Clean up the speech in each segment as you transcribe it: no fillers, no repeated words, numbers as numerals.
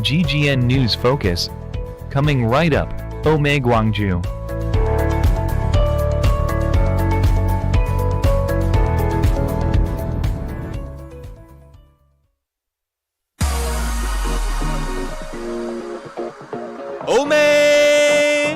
Ggn News Focus. Coming right up, Gwangju. 오매광주.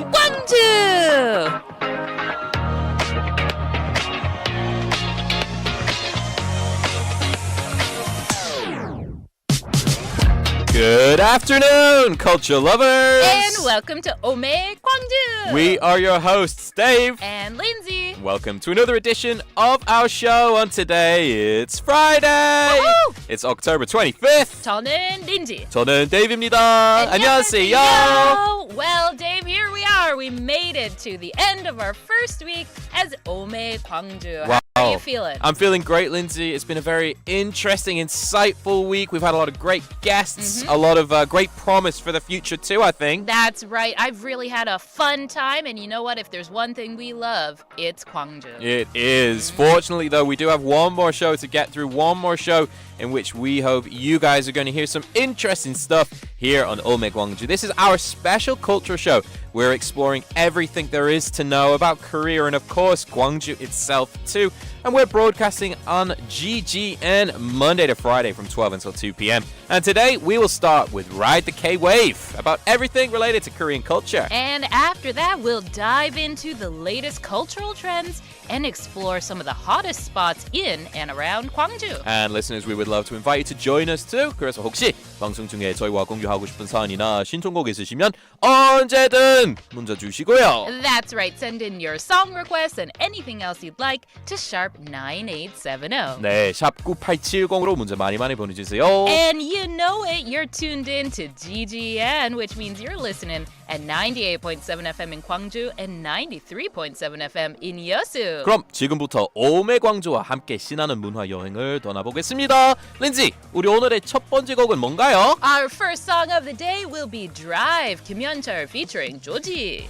Good afternoon, culture lovers! And welcome to 오매광주. We are your hosts, Dave and Lindsay. Welcome to another edition of our show. On today, it's Friday. Woohoo! It's October 25th. 저는 린지. 저는 Dave입니다. 안녕하세요. Well, Dave, here we are. We made it to the end of our first week as 오매광주. Wow. How are you feeling? I'm feeling great, Lindsay. It's been a very interesting, insightful week. We've had a lot of great guests, a lot of great promise for the future too, I think. That's right. I've really had a fun time, and you know what? If there's one thing we love, it's Gwangju. It is. Fortunately, though, we do have one more show to get through, one more show in which we hope you guys are going to hear some interesting stuff here on Gwangju. This is our special culture show. We're exploring everything there is to know about Korea and, of course, Gwangju itself, too. And we're broadcasting on Ggn Monday to Friday from 12 until 2 p.m. And today, we will start with Ride the K-Wave, about everything related to Korean culture. And after that, we'll dive into the latest cultural trends and explore some of the hottest spots in and around Gwangju. And listeners, we would love to invite you to join us too. 그래서 혹시 방송 중에 저희와 공유하고 싶은 사연이나 신청곡 있으시면 언제든 문자 주시고요. That's right. Send in your song requests and anything else you'd like to sharp 9870. 네, 샵 9870으로 문자 많이 보내주세요. And you know it, you're tuned in to GGN, which means you're listening at 98.7 FM in Gwangju and 93.7 FM in Yeosu. 그럼 지금부터 오매광주와 함께 신나는 문화 여행을 떠나보겠습니다. 린지, 우리 오늘의 첫 번째 곡은 뭔가요? Our first song of the day will be Drive, 김현철 featuring 조지.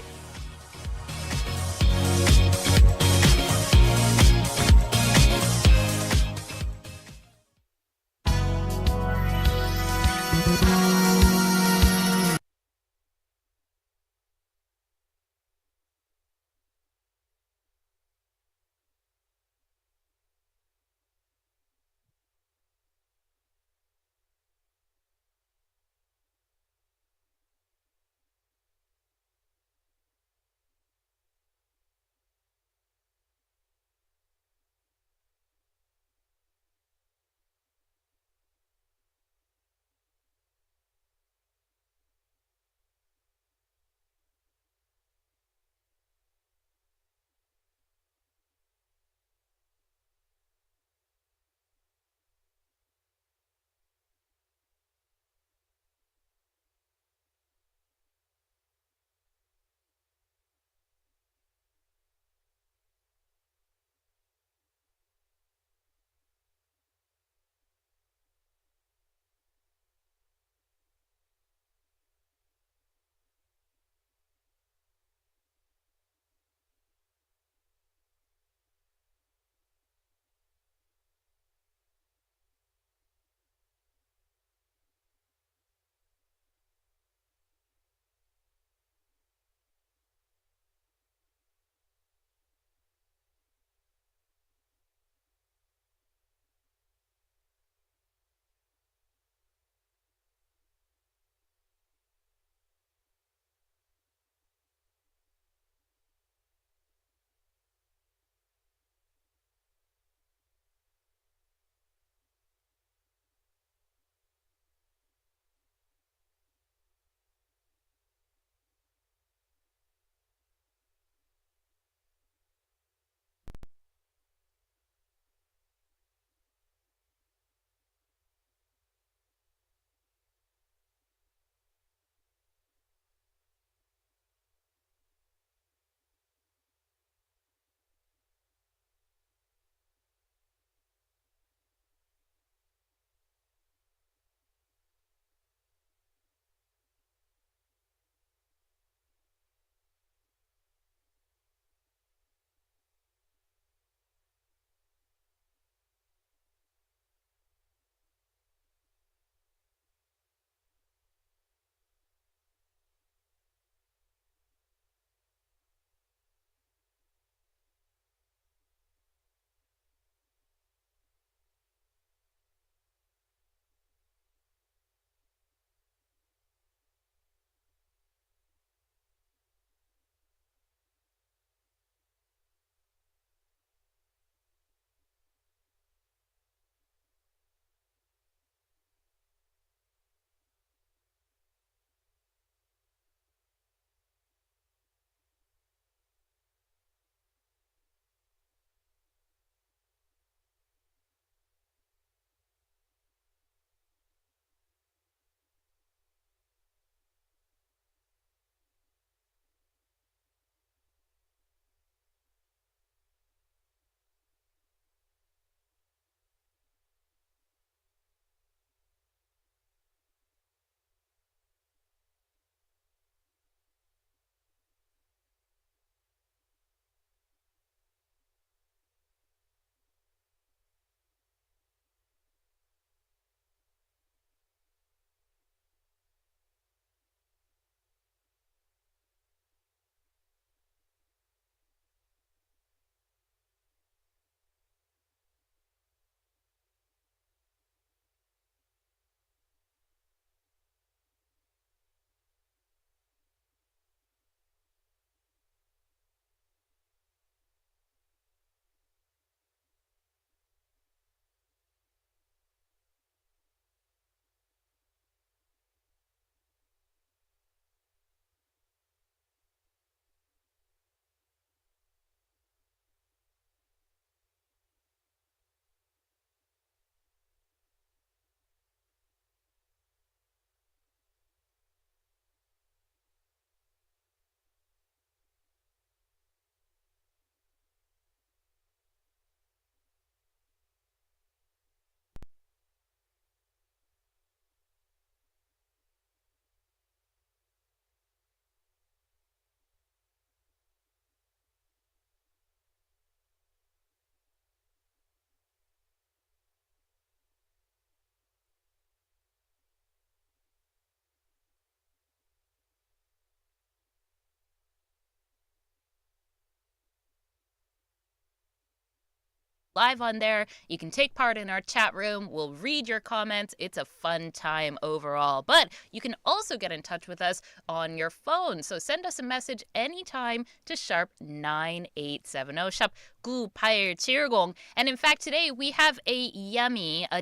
live on there. You can take part in our chat room. We'll read your comments. It's a fun time overall. But you can also get in touch with us on your phone. So send us a message anytime to sharp 9870, sharp 9870. And in fact, today we have a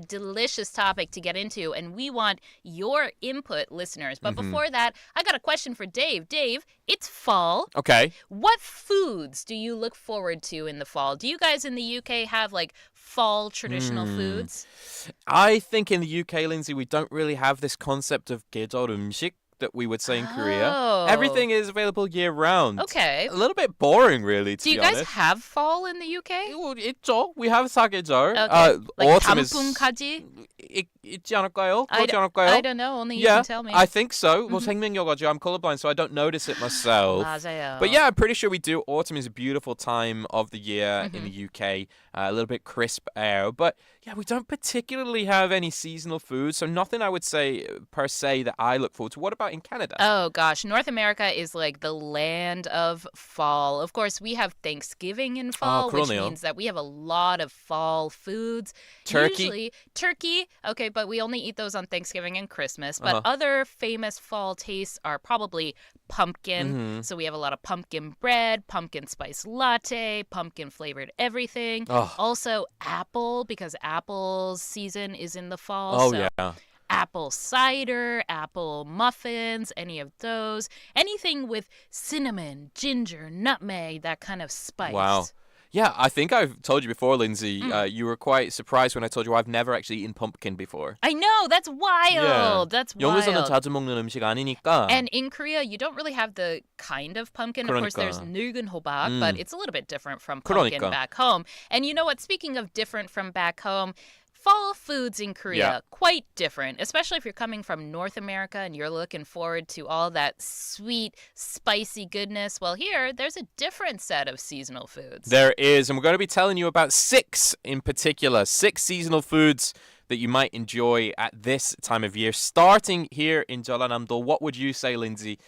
delicious topic to get into, and we want your input, listeners. But before that, I got a question for Dave. Dave, it's fall. Okay. What foods do you look forward to in the fall? Do you guys in the UK have like fall traditional foods? I think in the UK, Lindsay, we don't really have this concept of 제철음식 that we would say in Korea. Everything is available year round. Okay. A little bit boring, really, to Do you be guys honest. have fall in the UK? 있죠. We have 사계절. Okay. Like Autumn is 단풍까지? 있지 않을까요? 그렇지 않을까요? I don't know. Only you Yeah, can tell me. I think so. Well, 생명여가지고 I'm colorblind, so I don't notice it myself. 맞아요. But yeah, I'm pretty sure we do. Autumn is a beautiful time of the year in the UK. A little bit crisp air. But yeah, we don't particularly have any seasonal food. So nothing I would say per se that I look forward to. What about in Canada? Oh gosh, North America is like the land of fall. Of course, we have Thanksgiving in fall, which 그러네요. means that we have a lot of fall foods. Turkey? Usually, turkey. Okay, but we only eat those on Thanksgiving and Christmas. But other famous fall tastes are probably pumpkin. So we have a lot of pumpkin bread, pumpkin spice latte, pumpkin flavored everything. Also apple, because apple's season is in the fall. Oh, so yeah. apple cider, apple muffins, any of those. Anything with cinnamon, ginger, nutmeg, that kind of spice. Wow. Yeah, I think I've told you before, Lindsay. You were quite surprised when I told you I've never actually eaten pumpkin before. I know, that's wild. That's 영에서는 wild. 자주 먹는 음식 아니니까. And in Korea, you don't really have the kind of pumpkin. Of course, there's 그러니까. 늙은 호박, but it's a little bit different from pumpkin 그러니까. back home. And you know what? Speaking of different from back home, fall foods in Korea, quite different, especially if you're coming from North America and you're looking forward to all that sweet, spicy goodness. Well, here, there's a different set of seasonal foods. There is, and we're going to be telling you about 6 in particular, 6 seasonal foods that you might enjoy at this time of year. Starting here in 전라남도, what would you say, Lindsay,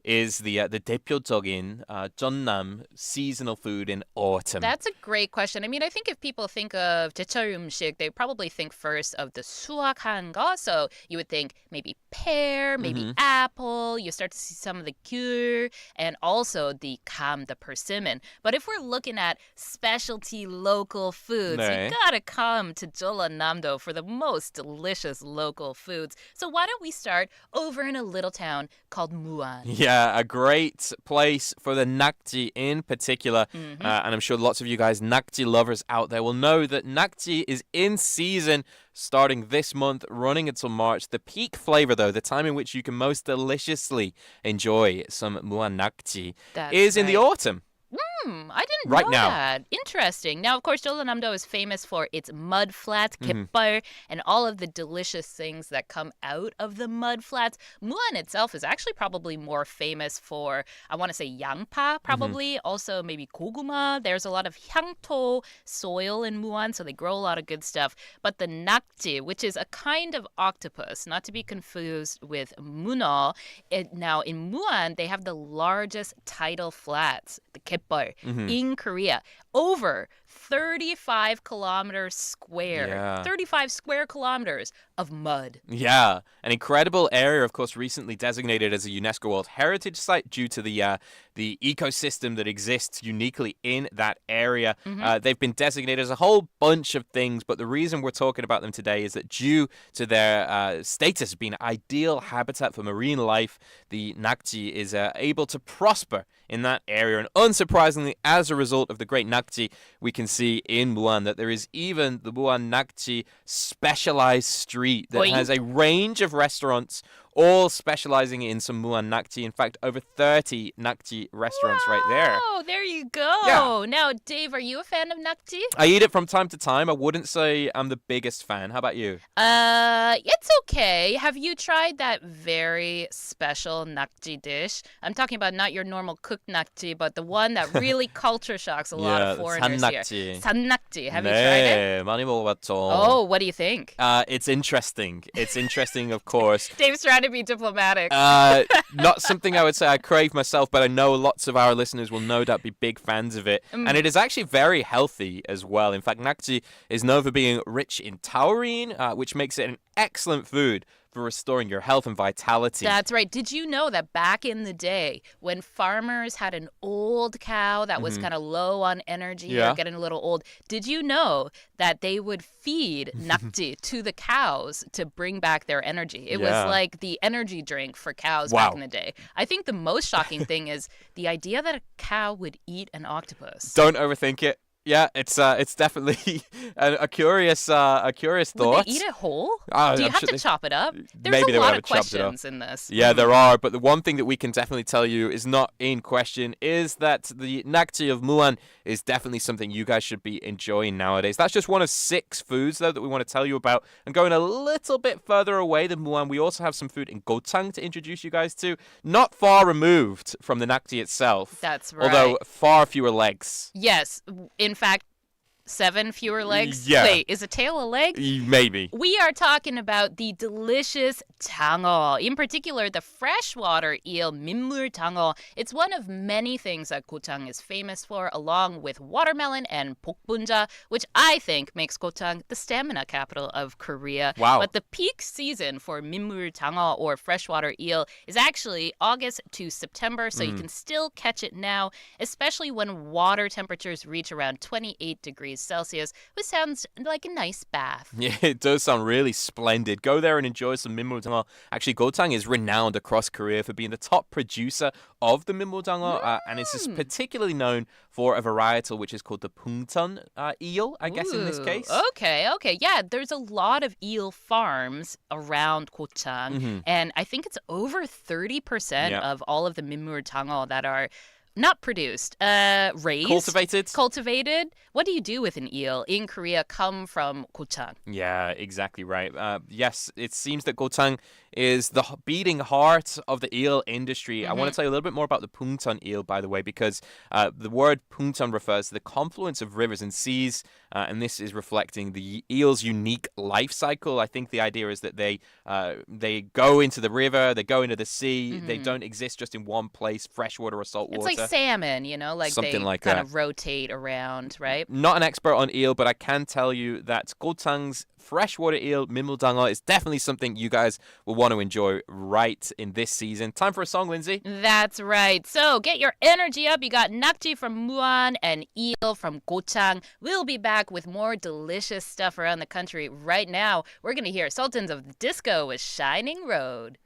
is the 대표적인 전남 seasonal food in autumn? That's a great question. I mean, I think if people think of 제철음식, they probably think first of the 수확한 거. So you would think maybe pear, maybe apple. You start to see some of the 귤 and also the 감, the persimmon. But if we're looking at specialty local foods, 네. you gotta come to 전라남도 for the most delicious local foods. So why don't we start over in a little town called Muan? Yeah, a great place for the nakji in particular. And I'm sure lots of you guys, nakji lovers out there, will know that nakji is in season starting this month, running until March. The peak flavor, though, the time in which you can most deliciously enjoy some muan nakji, is in the autumn. I didn't Right know now. that. Interesting. Now, of course, 전라남도 is famous for its mud flats, 깃발, and all of the delicious things that come out of the mud flats. Muan itself is actually probably more famous for, I want to say 양파, probably. Also, maybe 고구마. There's a lot of 향토 soil in Muan, so they grow a lot of good stuff. But the nakji, which is a kind of octopus, not to be confused with 문어. Now, in Muan, they have the largest tidal flats, the 깃발, in Korea. Over 35 kilometers square. Yeah. 35 square kilometers of mud. Yeah, an incredible area, of course, recently designated as a UNESCO World Heritage Site due to the ecosystem that exists uniquely in that area. They've been designated as a whole bunch of things, but the reason we're talking about them today is that due to their status as being an ideal habitat for marine life, the nakji is able to prosper in that area. And unsurprisingly, as a result of the great nakji, we can see in Muan that there is even the Muan nakji specialized street that has a range of restaurants all specializing in some muan nakji. In fact, over 30 nakji restaurants right there. Oh, there you go. Yeah. Now, Dave, are you a fan of nakji? I eat it from time to time. I wouldn't say I'm the biggest fan. How about you? It's okay. Have you tried that very special nakji dish? I'm talking about not your normal cooked nakji, but the one that really culture shocks a lot of foreigners here. 산낙지. 산낙지. Have you tried it? 네, 많이 먹어봤죠. Oh, what do you think? It's interesting. It's interesting, of course. Dave's trying to be diplomatic. Not something I would say I crave myself, but I know lots of our listeners will no doubt be big fans of it. And it is actually very healthy as well. In fact, nakji is known for being rich in taurine, which makes it an excellent food for restoring your health and vitality. That's right. Did you know that back in the day, when farmers had an old cow that was kind of low on energy or getting a little old, did you know that they would feed nakji to the cows to bring back their energy? It was like the energy drink for cows back in the day. I think the most shocking thing is the idea that a cow would eat an octopus. Don't overthink it. Yeah, it's definitely a curious thought. Would they eat it whole? Do you have to chop it up? There's maybe a lot they of questions in this. Yeah, there are. But the one thing that we can definitely tell you is not in question is that the nakji of Muan is definitely something you guys should be enjoying nowadays. That's just one of 6 foods, though, that we want to tell you about. And going a little bit further away than Muan, we also have some food in Gochang to introduce you guys to. Not far removed from the nakji itself. That's right. Although far fewer legs. Yes. In fact, 7 fewer legs? Yeah. Wait, is a tail a leg? Maybe. We are talking about the delicious 장어. In particular, the freshwater eel, 민물 장어. It's one of many things that Gochang is famous for, along with watermelon and 복분자, which I think makes Gochang the stamina capital of Korea. Wow. But the peak season for 민물 장어, or freshwater eel, is actually August to September, so you can still catch it now, especially when water temperatures reach around 28 degrees Celsius, which sounds like a nice bath. Yeah, it does sound really splendid. Go there and enjoy some 민물장어. Actually, Gochang is renowned across Korea for being the top producer of the 민물장어, and it's just particularly known for a varietal which is called the pungton eel, I guess, in this case. Okay. Yeah, there's a lot of eel farms around Gochang, and I think it's over 30% of all of the 민물장어 that are not produced, raised. Cultivated. What do you do with an eel in Korea come from Gochang? Yeah, exactly right. Yes, it seems that Gochang is the beating heart of the eel industry. I want to tell you a little bit more about the pungton eel, by the way, because the word pungton refers to the confluence of rivers and seas, and this is reflecting the eel's unique life cycle. I think the idea is that they go into the river, they go into the sea, they don't exist just in one place, freshwater or saltwater. It's like salmon, like something they like kind that. of rotate around, right? Not an expert on eel, but I can tell you that Gochang's freshwater eel, 민물장어, is definitely something you guys will want to enjoy right in this season. Time for a song, Lindsay. That's right. So get your energy up. You got nakji from Muan and eel from Gochang. We'll be back with more delicious stuff around the country. Right now, we're going to hear Sultans of the Disco with Shining Road.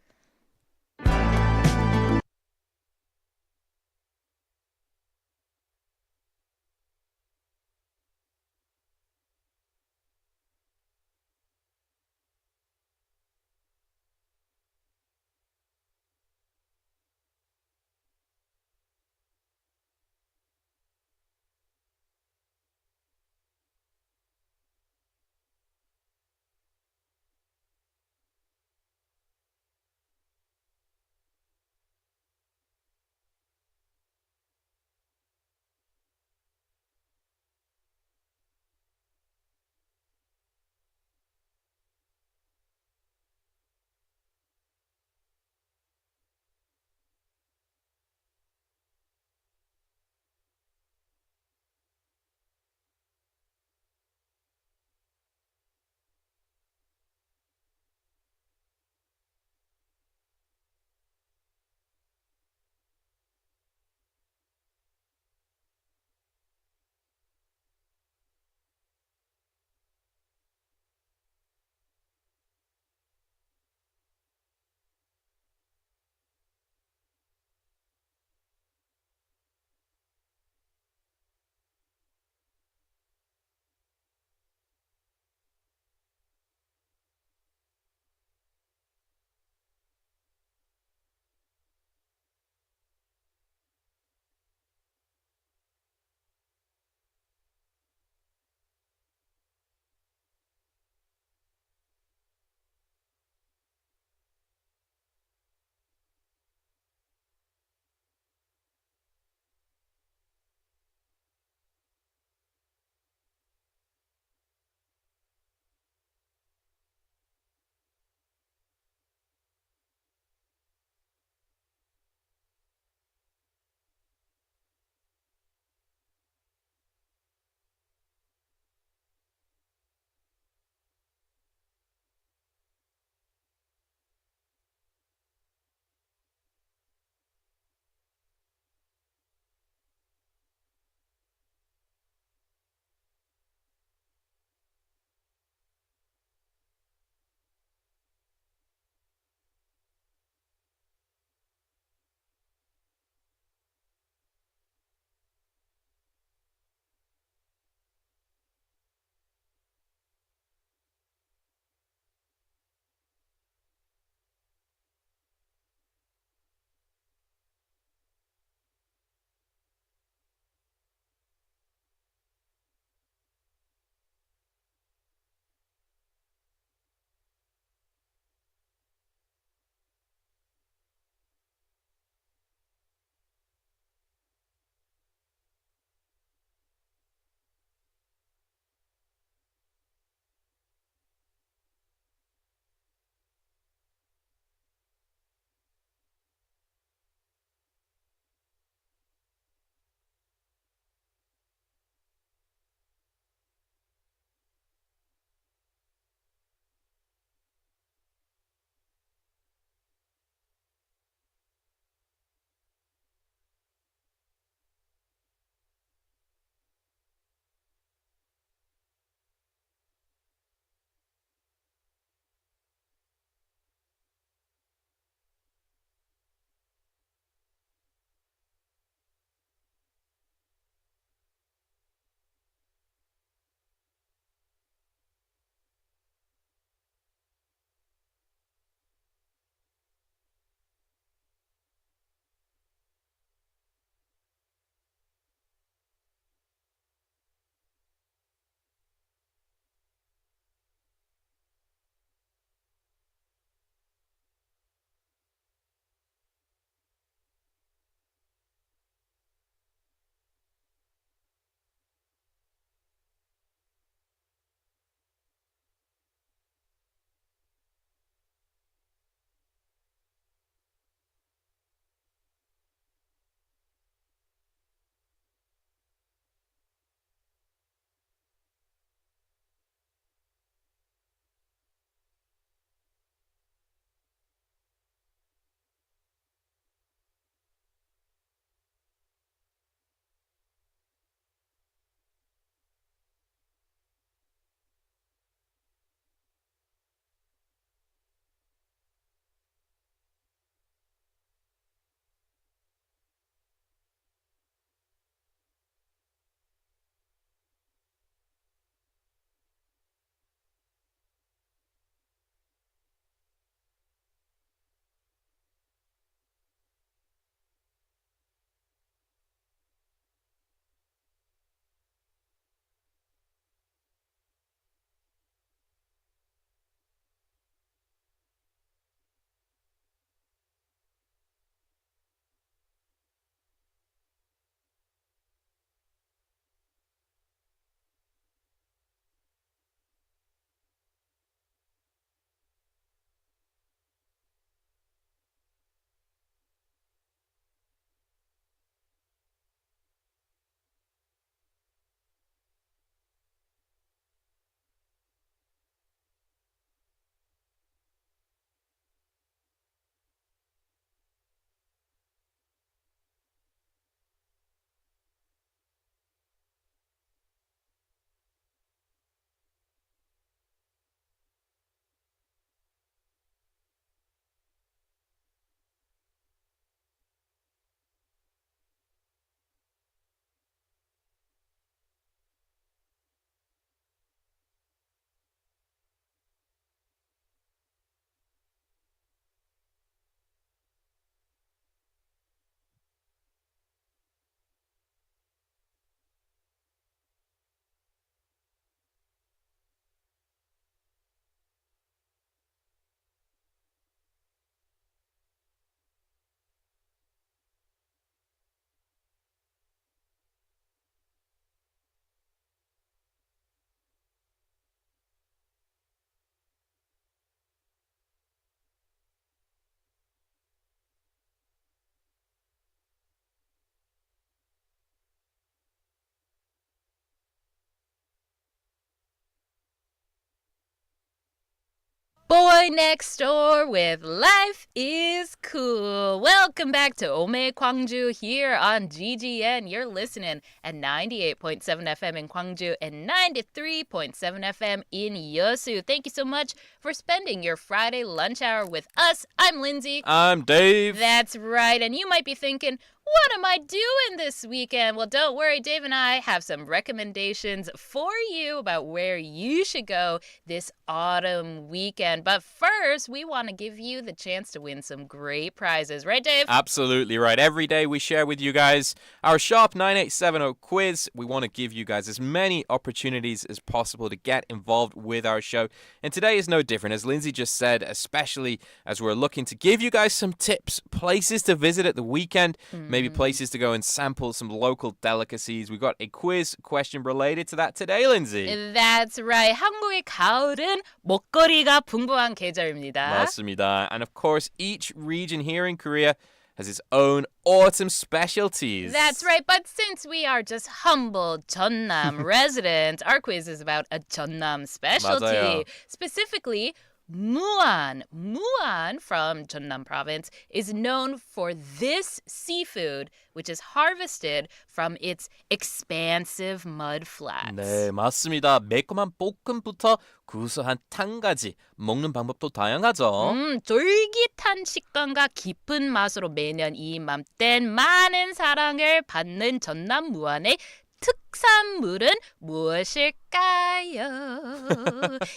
Boy Next Door with Life is Cool. Welcome back to Gwangju here on Ggn. You're listening at 98.7 FM in Gwangju and 93.7 FM in Yeosu. Thank you so much for spending your Friday lunch hour with us. I'm Lindsay. I'm Dave. That's right. And you might be thinking, what am I doing this weekend? Well, don't worry. Dave and I have some recommendations for you about where you should go this autumn weekend. But first, we want to give you the chance to win some great prizes. Right, Dave? Absolutely right. Every day we share with you guys our Sharp 9870 quiz. We want to give you guys as many opportunities as possible to get involved with our show. And today is no different, as Lindsay just said, especially as we're looking to give you guys some tips, places to visit at the weekend, maybe places to go and sample some local delicacies. We've got a quiz question related to that today, Lindsay. That's right. 한국의 가을은 먹거리가 풍부한 계절입니다. 맞습니다. And of course, each region here in Korea has its own autumn specialties. That's right. But since we are just humble Jeonnam residents, our quiz is about a Jeonnam specialty. 맞아요. Specifically, Muan. Muan from Jeonnam province is known for this seafood, which is harvested from its expansive mud flats. 네, 맞습니다. 매콤한 볶음부터 구수한 탕까지 먹는 방법도 다양하죠. 쫄깃한 식감과 깊은 맛으로 매년 이맘땐 많은 사랑을 받는 전남 무안의 특산물은 무엇일까요?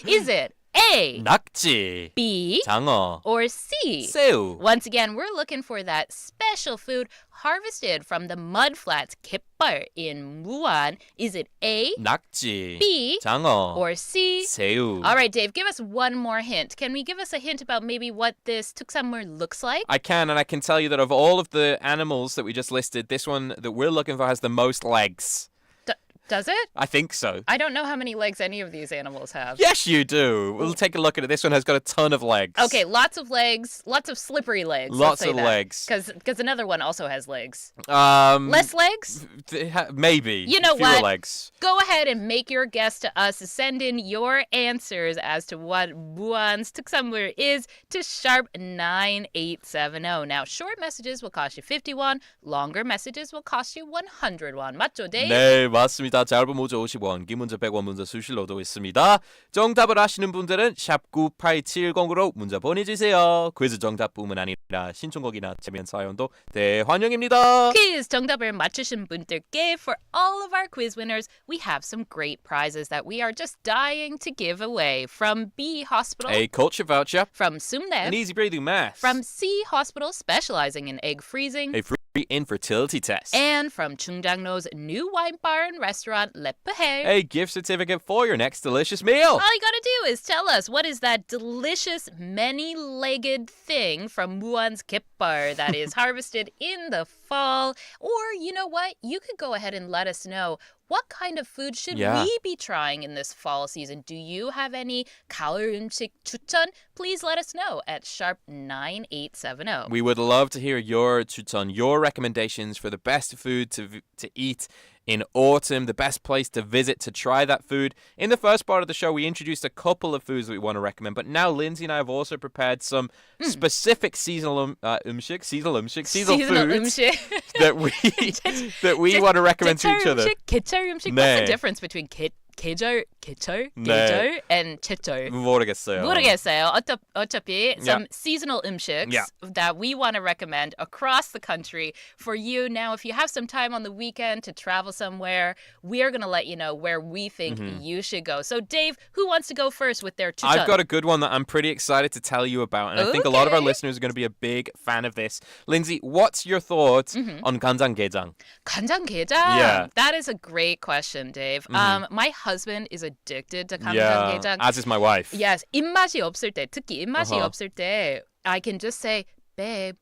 Is it A, 낙지, B, 장어, or C? 새우. Once again, we're looking for that special food harvested from the mudflats, 갯벌, in Muan. Is it A, 낙지, B, 장어, or C? 새우. All right, Dave, give us one more hint. Can we give us a hint about maybe what this tuksamur looks like? I can, and I can tell you that of all of the animals that we just listed, this one that we're looking for has the most legs. Does it? I think so. I don't know how many legs any of these animals have. Yes, you do. We'll take a look at it. This one has got a ton of legs. Okay, lots of legs, lots of slippery legs. Lots of legs. Because another one also has legs. Less legs? Maybe. You know fewer what? legs. Go ahead and make your guess to us. Send in your answers as to what Muan's tuksamur is to sharp 9870. Now, short messages will cost you 50 won. Longer messages will cost you 100 won. 맞죠, Dave? 네, 맞습니다. 짧은 문자 50원, 긴 문자 100원 문자 수실로도 있습니다. 정답을 아시는 분들은 샵 9870으로 문자 보내주세요. 퀴즈 정답뿐만 아니라 신청곡이나 재미난 사연도 대환영입니다. 퀴즈 정답을 맞추신 분들께 for all of our quiz winners, we have some great prizes that we are just dying to give away. From B Hospital, A culture voucher, from Sumnep, an easy breathing mask, from C Hospital specializing in egg freezing, a free infertility test, and from Chungdangno's new wine bar and restaurant Le Pehe. a gift certificate for your next delicious meal. All you gotta do is tell us what is that delicious many-legged thing from Muan's 갯벌 that is harvested in the fall. Or, you know what? You could go ahead and let us know what kind of food should we be trying in this fall season. Do you have any 가을 음식 추천? Please let us know at sharp 9870. We would love to hear your 추천, your recommendations for the best food to eat in autumn, the best place to visit to try that food. In the first part of the show, we introduced a couple of foods that we want to recommend, but now Lindsay and I have also prepared some specific seasonal foods that we want to recommend to each other. 계절 음식? 네. What's the difference between 계절 네. and 제철? 모르겠어요. 어차피 some seasonal 음식s that we want to recommend across the country for you. Now, if you have some time on the weekend to travel somewhere, we are going to let you know where we think you should go. So, Dave, who wants to go first with their 추천? I've got a good one that I'm pretty excited to tell you about, and I think a lot of our listeners are going to be a big fan of this. Lindsay, what's your thoughts on 간장게장? 간장게장? Yeah. That is a great question, Dave. My husband is addicted to 간장게장. As is my wife. Yes, 입맛이 없을 때, 특히 입맛이 없을 때, I can just say, babe,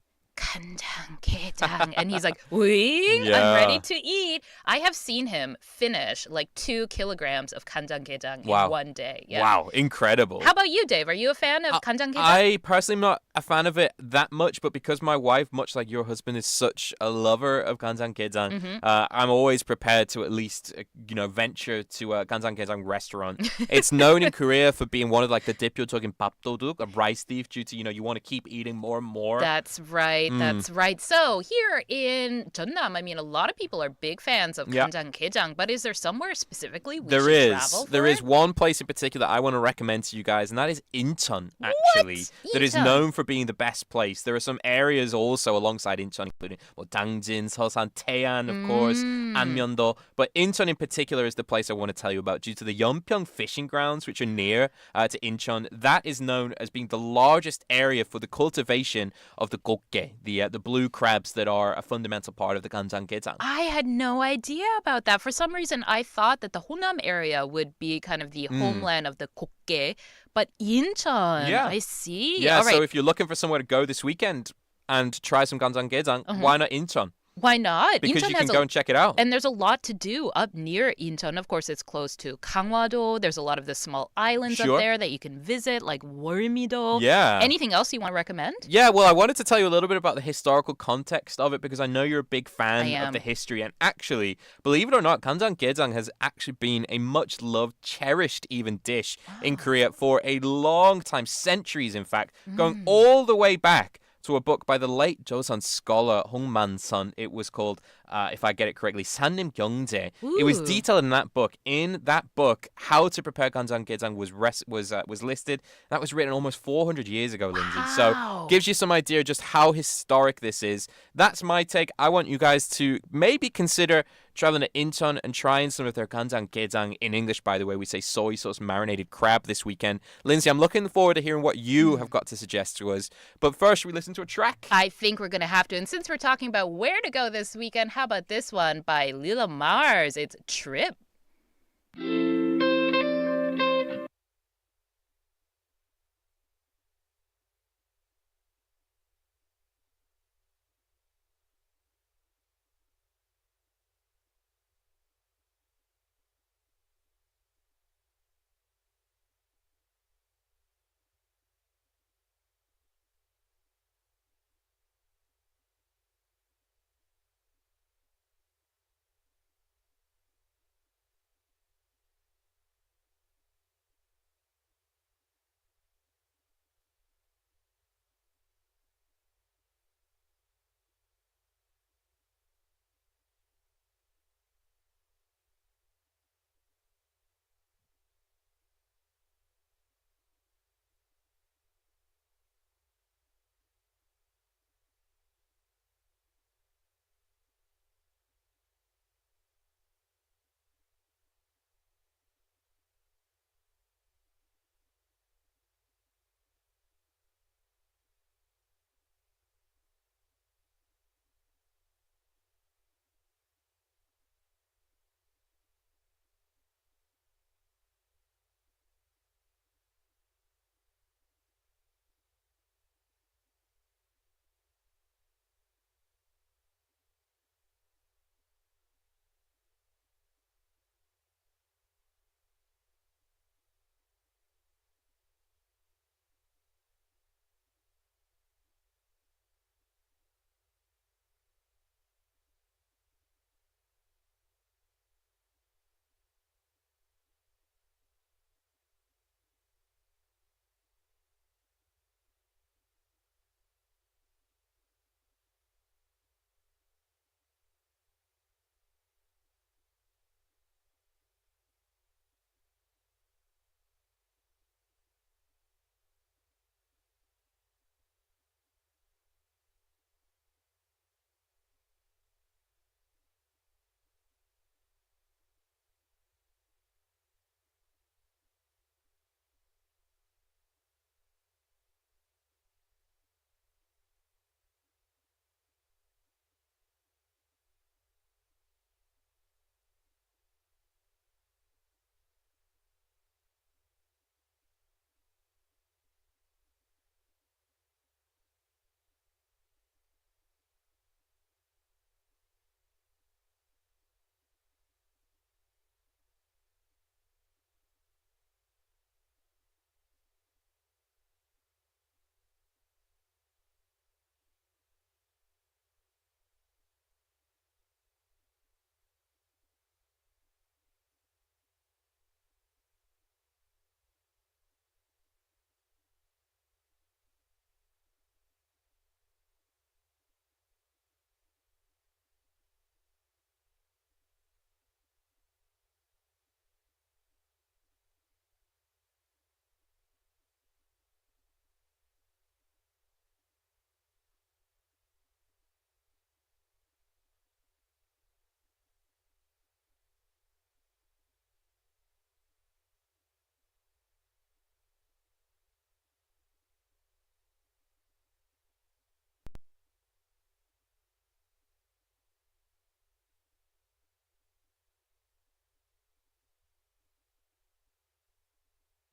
간장게장. And he's like, wing, Yeah. I'm ready to eat. I have seen him finish like 2 kilograms of 간장게장 Wow. in one day. Yeah. Wow, incredible. How about you, Dave? Are you a fan of 간장게장? I personally am not a fan of it that much, but because my wife, much like your husband, is such a lover of 간장게장, I'm always prepared to at least, venture to a 간장게장 restaurant. It's known in Korea for being one of like the 대표적인 밥도둑, a rice thief, due to, you want to keep eating more and more. That's right. That's right. So here in Jeonnam, I mean, a lot of people are big fans of 간장게장, but is there somewhere specifically we should travel for? There is one place in particular I want to recommend to you guys, and that is Incheon, actually. What? That is Incheon? known for being the best place. There are some areas also alongside Incheon, including Dangjin, Seosan, Taean, of course, Anmyeongdo. But Incheon in particular is the place I want to tell you about due to the Yeonpyeong fishing grounds, which are near to Incheon. That is known as being the largest area for the cultivation of the gokgae, the blue crabs that are a fundamental part of the 간장게장. I had no idea about that. For some reason, I thought that the Honam area would be kind of the homeland of the gokgae, but Incheon, Yeah. I see. Yeah, All right. so if you're looking for somewhere to go this weekend and try some 간장게장, why not Incheon? Why not? Because Incheon you can has go and check it out. and there's a lot to do up near Incheon. Of course, it's close to Gangwado. There's a lot of the small islands Sure. up there that you can visit, like Wormido. Yeah. Anything else you want to recommend? Yeah, well, I wanted to tell you a little bit about the historical context of it because I know you're a big fan I of am. the history. And actually, believe it or not, 간장게장 has actually been a much loved, cherished even dish in Korea for a long time, centuries in fact, going all the way back to a book by the late Joseon scholar Hong Man-sun. It was called, if I get it correctly, Sannim Gyeongjae. It was Ooh. detailed in that book. In that book, how to prepare 간장게장 was listed. That was written almost 400 years ago, Lindsay. So Wow. gives you some idea just how historic this is. That's my take. I want you guys to maybe consider traveling to Incheon and trying some of their 간장게장. In English, by the way, we say soy sauce marinated crab this weekend. Lindsay, I'm looking forward to hearing what you have got to suggest to us. But first, should we listen to a track? I think we're going to have to. And since we're talking about where to go this weekend, how about this one by Lila Mars? It's Trip.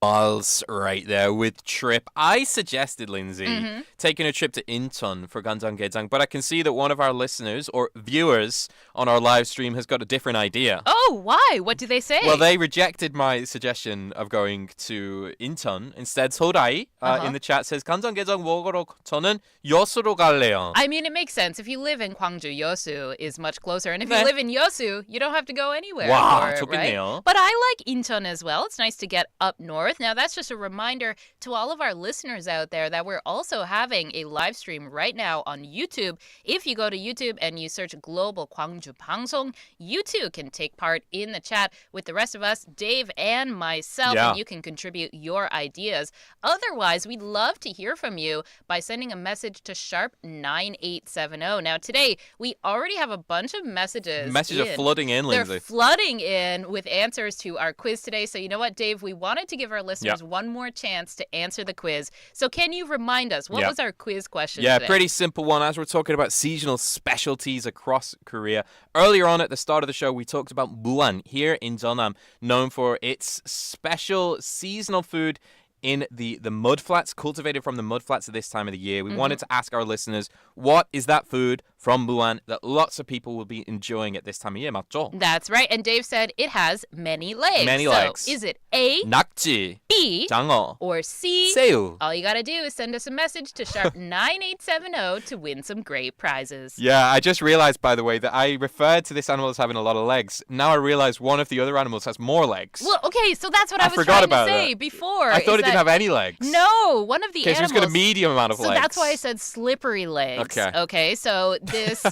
Balls right there with trip. I suggested, Lindsay, taking a trip to Incheon for 간장게장, but I can see that one of our listeners or viewers on our live stream has got a different idea. Oh, why? What do they say? Well, they rejected my suggestion of going to Incheon. Instead, 소라이 in the chat says 간장게장 먹으러 저는 여수로 갈래요. I mean, it makes sense. If you live in Gwangju, Yeosu is much closer. And if you live in Yeosu, you don't have to go anywhere. 와, for it, 좋겠네요. right? But I like Incheon as well. It's nice to get up north. Now, that's just a reminder to all of our listeners out there that we're also having a live stream right now on YouTube. If you go to YouTube and you search Gwangju you too can take part in the chat with the rest of us, Dave and myself, and you can contribute your ideas. Otherwise, we'd love to hear from you by sending a message to sharp 9870. Now, today, we already have a bunch of messages. Messages are flooding in, Lindsay. They're flooding in with answers to our quiz today. So you know what, Dave? We wanted to give our listeners one more chance to answer the quiz. So can you remind us, what was our quiz question today? Pretty simple one. As we're talking about seasonal specialties across Korea, earlier on at the start of the show, we talked about Muan here in Jeonnam, known for its special seasonal food in the mudflats, cultivated from the mudflats at this time of the year. We wanted to ask our listeners, what is that food from Muan that lots of people will be enjoying at this time of year, 맞죠? That's right. And Dave said it has many legs. Many so legs. Is it A, 낙지, B, 장어, or C? 새우. All you got to do is send us a message to sharp 9870 to win some great prizes. Yeah, I just realized, by the way, that I referred to this animal as having a lot of legs. Now I realize one of the other animals has more legs. Well, okay, so that's what I was forgot trying about to say that. before. I thought it didn't have any legs. No, one of the Okay, so animals. it's got a medium amount of so legs. that's why I said slippery legs. Okay. So this.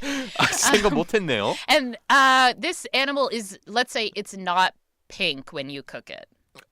생각 못했네요. And this animal is, let's say, it's not pink when you cook it.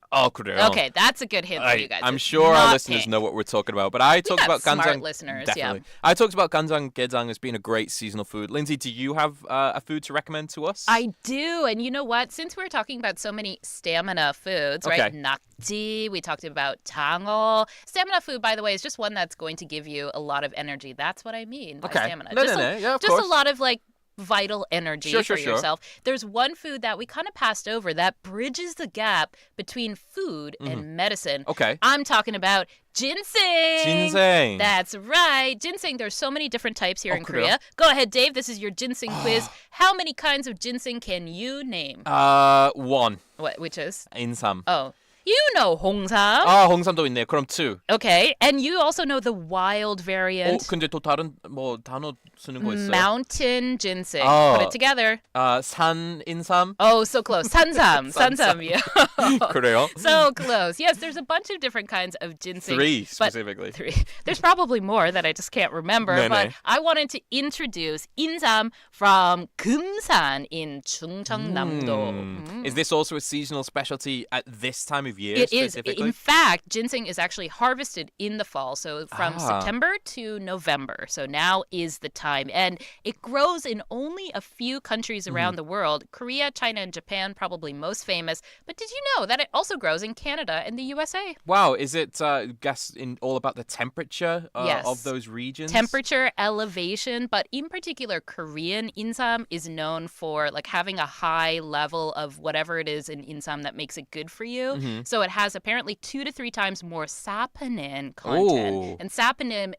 Oh, 그래요? Okay, that's a good hint for you guys. I'm It's sure our not listeners pink. know what we're talking about, but I talked about smart 간장. listeners, Definitely. yeah. I talked about 간장게장 as being a great seasonal food. Lindsay, do you have a food to recommend to us? I do, and you know what? Since we're talking about so many stamina foods, right? 낙지, we talked about 장어. Stamina food, by the way, is just one that's going to give you a lot of energy. That's what I mean by stamina. No, Yeah, of course. a lot of like vital energy Sure, for sure. yourself. There's one food that we kind of passed over that bridges the gap between food and medicine. Okay. I'm talking about ginseng. Ginseng. That's right. Ginseng, there's so many different types here in 그래요? Korea. Go ahead, Dave. This is your ginseng quiz. How many kinds of ginseng can you name? One. Which is? 인삼. Oh. You know 홍삼. 홍삼도 있네요. 그럼 two. Okay. And you also know the wild variant. 근데 또 다른 단어 쓰는 거 있어요? Mountain ginseng. Oh. Put it together. 산 인삼? Oh, so close. 산삼. 산삼. Yeah. 그래요? So close. Yes, there's a bunch of different kinds of ginseng. Three but- specifically. Three. There's probably more that I just can't remember. 네네. But I wanted to introduce 인삼 from Kumsan in Chungcheongnam-do. Is this also a seasonal specialty at this time of year It is. specifically? In fact, ginseng is actually harvested in the fall, so from September to November. So now is the time. And it grows in only a few countries around the world. Korea, China, and Japan probably most famous. But did you know that it also grows in Canada and the USA? Wow, is it all about the temperature Yes. of those regions? Temperature, elevation, but in particular, Korean insam is known for like having a high level of whatever it is in insam that makes it good for you. So it has apparently 2 to 3 times more saponin content. Ooh. And saponin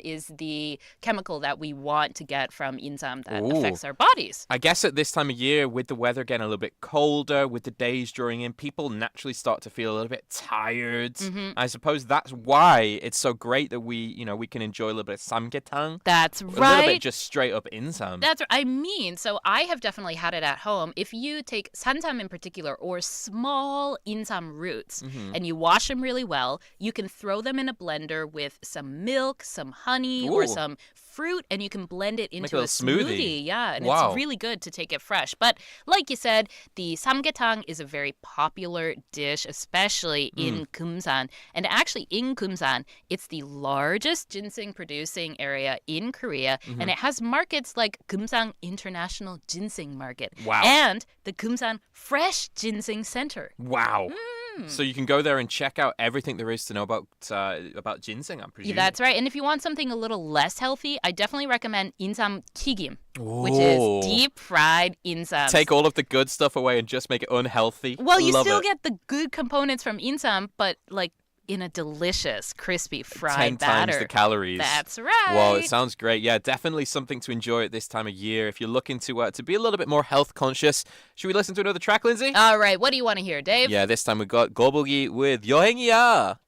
is the chemical that we want to get from insam that Ooh. affects our bodies. I guess at this time of year, with the weather getting a little bit colder, with the days drawing in, people naturally start to feel a little bit tired. I suppose that's why it's so great that we can enjoy a little bit of samgyetang. That's A right. little bit just straight up insam. That's what I mean. So I have definitely had it at home. If you take sansam in particular or small insam roots and you wash them really well, you can throw them in a blender with some milk, some honey, or Ooh. some fruit, and you can blend it into a a little smoothie. Yeah, and Wow. it's really good to take it fresh. But like you said, the samgyetang is a very popular dish, especially in Kumsan. And actually in Kumsan, it's the largest ginseng producing area in Korea, and it has markets like Kumsan International Ginseng Market Wow. and the Kumsan Fresh Ginseng Center. Wow. So you can go there and check out everything there is to know about ginseng, I'm presuming. That's right. And if you want something a little less healthy, I definitely recommend insam 튀김, which is deep fried insam. Take all of the good stuff away and just make it unhealthy. Well, you Love still it. get the good components from insam, but like in a delicious, crispy, fried 10 batter. times the calories. That's right. Wow, it sounds great. Yeah, definitely something to enjoy at this time of year. If you're looking to be a little bit more health conscious, should we listen to another track, Lindsay? All right, what do you want to hear, Dave? Yeah, this time we got Gobogi with 여행이야.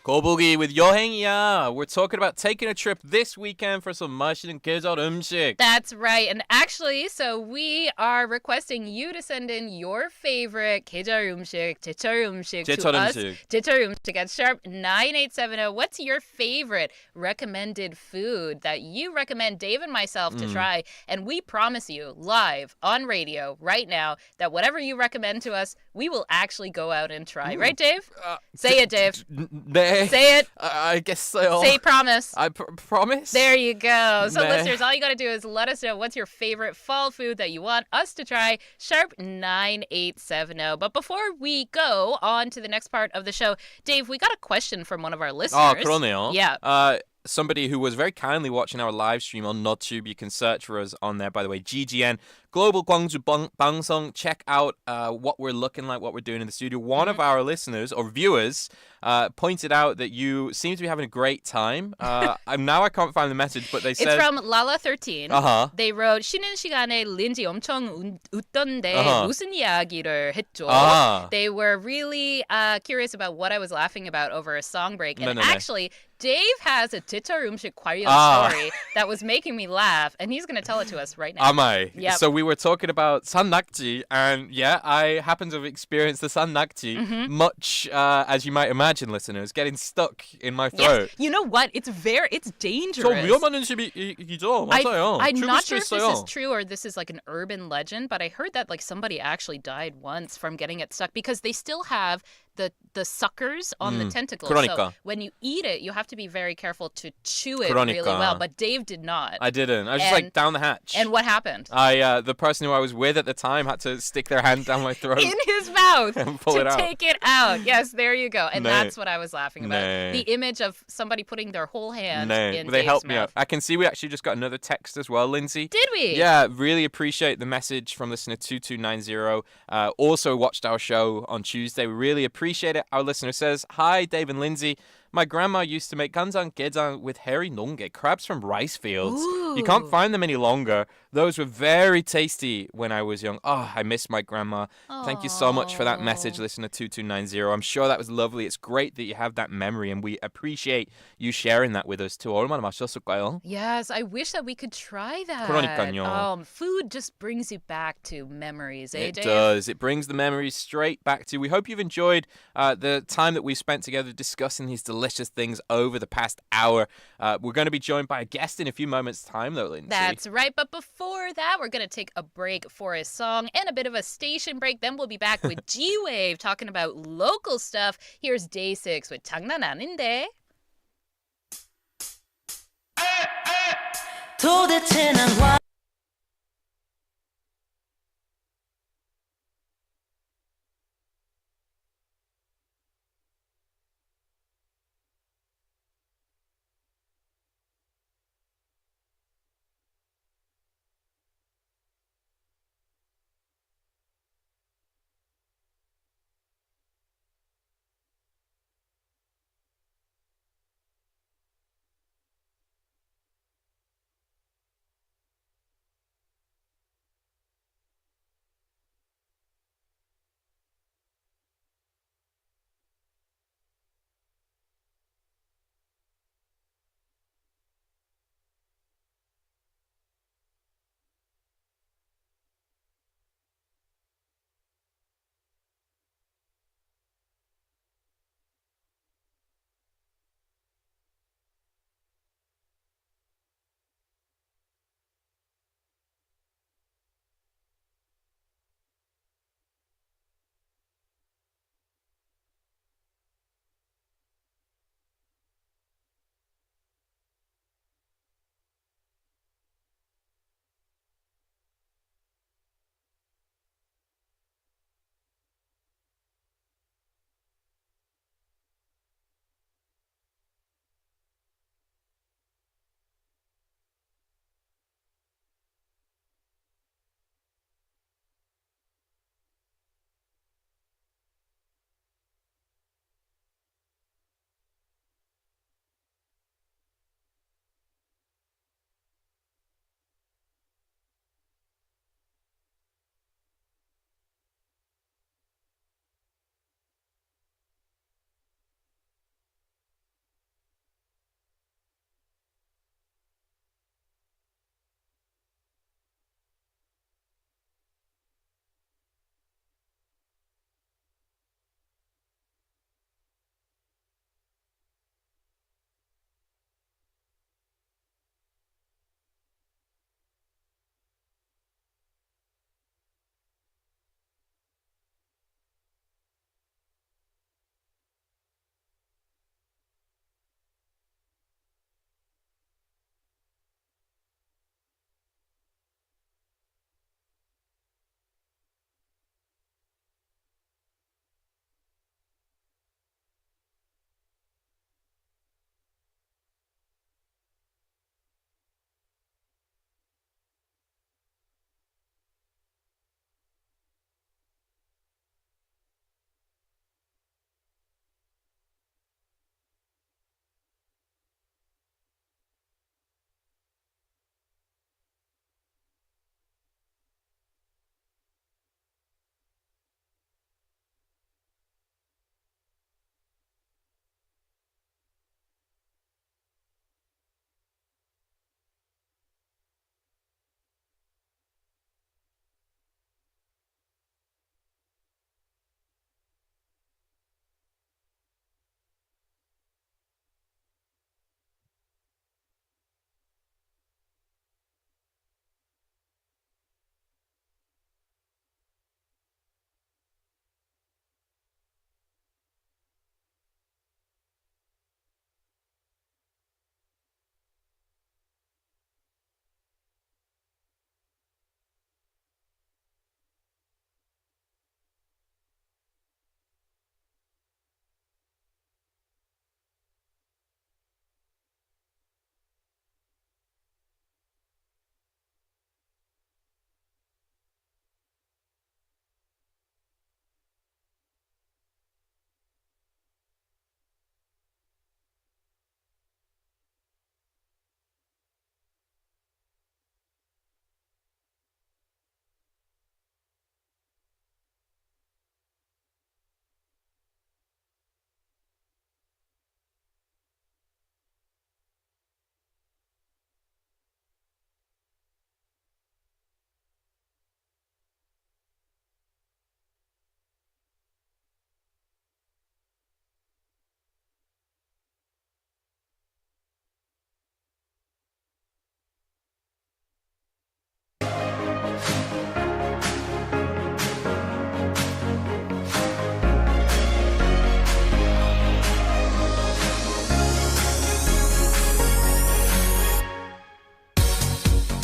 Gobogi with 여행이야. We're talking about taking a trip this weekend for some 맛있는 계절 음식. That's right. And actually, so we are requesting you to send in your favorite 계절 음식, 제철 음식 to us. 제철 음식 at sharp 9870. What's your favorite recommended food that you recommend Dave and myself to try? And we promise you live on radio right now that whatever you recommend to us, we will actually go out and try. Right, Dave? Say it, Dave. 네. Say it. I guess so. Say promise. I promise. There you go. So 네. listeners, all you got to do is let us know what's your favorite fall food that you want us to try. Sharp 9870. But before we go on to the next part of the show, Dave, we got a question from one of our listeners. 그러네요. Yeah. somebody who was very kindly watching our live stream on NodTube. You can search for us on there, by the way. Ggn glóbal광주방송. Check out what we're looking like, what we're doing in the studio. One of our listeners or viewers pointed out that you seem to be having a great time. Now I can't find the message, but they said... It's from Lala13. Uh-huh. They wrote, 쉬는 시간에 린지 엄청 웃던데 무슨 이야기를 했죠? They were really curious about what I was laughing about over a song break. And actually, Dave has a 제철음식 관련 story that was making me laugh, and he's going to tell it to us right now. Am I? Yep. So we were talking about 산낙지, and yeah, I happen to have experienced the 산낙지, much as you might imagine, listeners, getting stuck in my throat. Yes. You know what? It's dangerous. 저 위험한 음식이죠. 맞아요. I'm not sure if this is true or this is like an urban legend, but I heard that like somebody actually died once from getting it stuck because they still have the suckers on the tentacles. 그러니까. So when you eat it, you have to be very careful to chew it really well. But Dave did not. I didn't. I was just like down the hatch. And what happened? The person who I was with at the time had to stick their hand down my throat. In his mouth and pull it out. Take it out. Yes, there you go. And 네. that's what I was laughing about. 네. The image of somebody putting their whole hand in They Dave's helped me mouth. out. I can see we actually just got another text as well, Lindsay. Did we? Yeah, really appreciate the message from listener 2290. Also watched our show on Tuesday. We really appreciate it. Our listener says, "Hi, Dave and Lindsay. My grandma used to make Ggn with hairy nonge, crabs from rice fields. Ooh. You can't find them any longer. Those were very tasty when I was young. Oh, I miss my grandma. Thank you so much for that message, listener 2290. I'm sure that was lovely. It's great that you have that memory, and we appreciate you sharing that with us too. 얼마나 맛있었을까요? Yes, I wish that we could try that. 그러니까요. Food just brings you back to memories, eh, It Dave? does. It brings the memories straight back to you. We hope you've enjoyed the time that we spent together discussing these delicious things over the past hour. We're going to be joined by a guest in a few moments' time, though, Lindsay. That's right. But before that, we're going to take a break for a song and a bit of a station break. Then we'll be back with G-Wave talking about local stuff. Here's Day 6 with 장난 아닌데. 도대체 난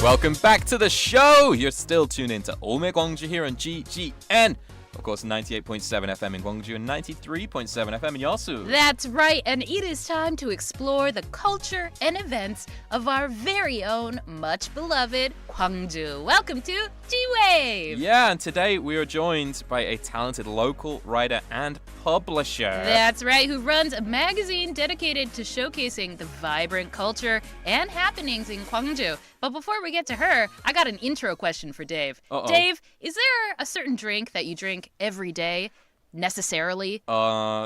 Welcome back to the show. You're still tuned into 오매광주 here on Ggn. Of course, 98.7 FM in Gwangju and 93.7 FM in Yeosu. That's right, and it is time to explore the culture and events of our very own, much beloved Gwangju. Welcome to G-Wave. Yeah, and today we are joined by a talented local writer and publisher. That's right, who runs a magazine dedicated to showcasing the vibrant culture and happenings in Gwangju. But before we get to her, I got an intro question for Dave. Uh-oh. Dave, is there a certain drink that you drink every day? Necessarily?